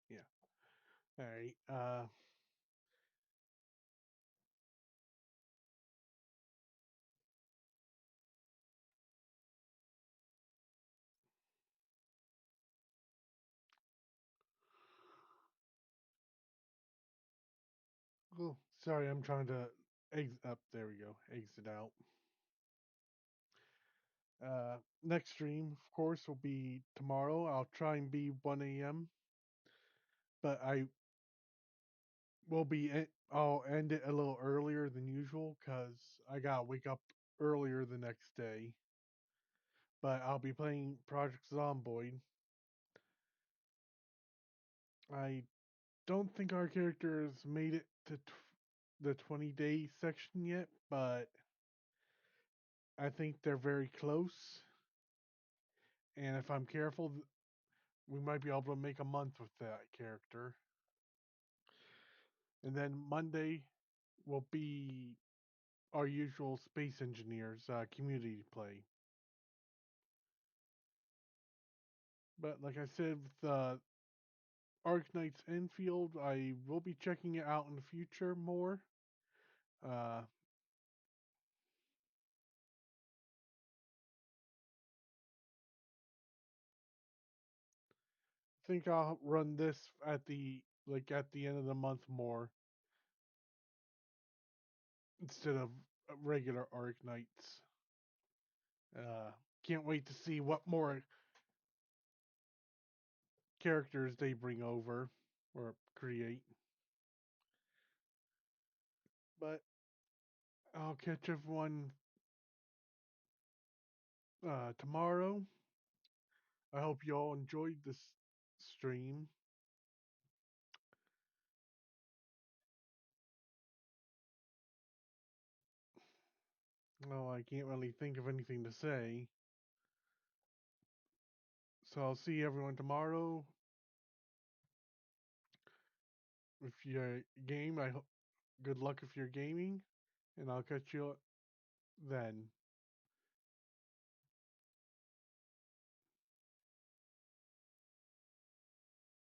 yeah. All right. Oh, sorry, I'm trying to exit up. There we go. Exit out. Next stream, of course, will be tomorrow. I'll try and be 1 a.m., but I'll end it a little earlier than usual because I gotta wake up earlier the next day. But I'll be playing Project Zomboid. I don't think our character has made it to the 20-day section yet, but I think they're very close. And if I'm careful, we might be able to make a month with that character. And then Monday will be our usual Space Engineers community play. But like I said, with Arknights Enfield, I will be checking it out in the future more. I think I'll run this at the end of the month more instead of regular Arknights. Can't wait to see what more characters they bring over or create. But I'll catch everyone tomorrow. I hope you all enjoyed this stream. Well, I can't really think of anything to say. So I'll see everyone tomorrow. If you game, good luck if you're gaming, and I'll catch you then.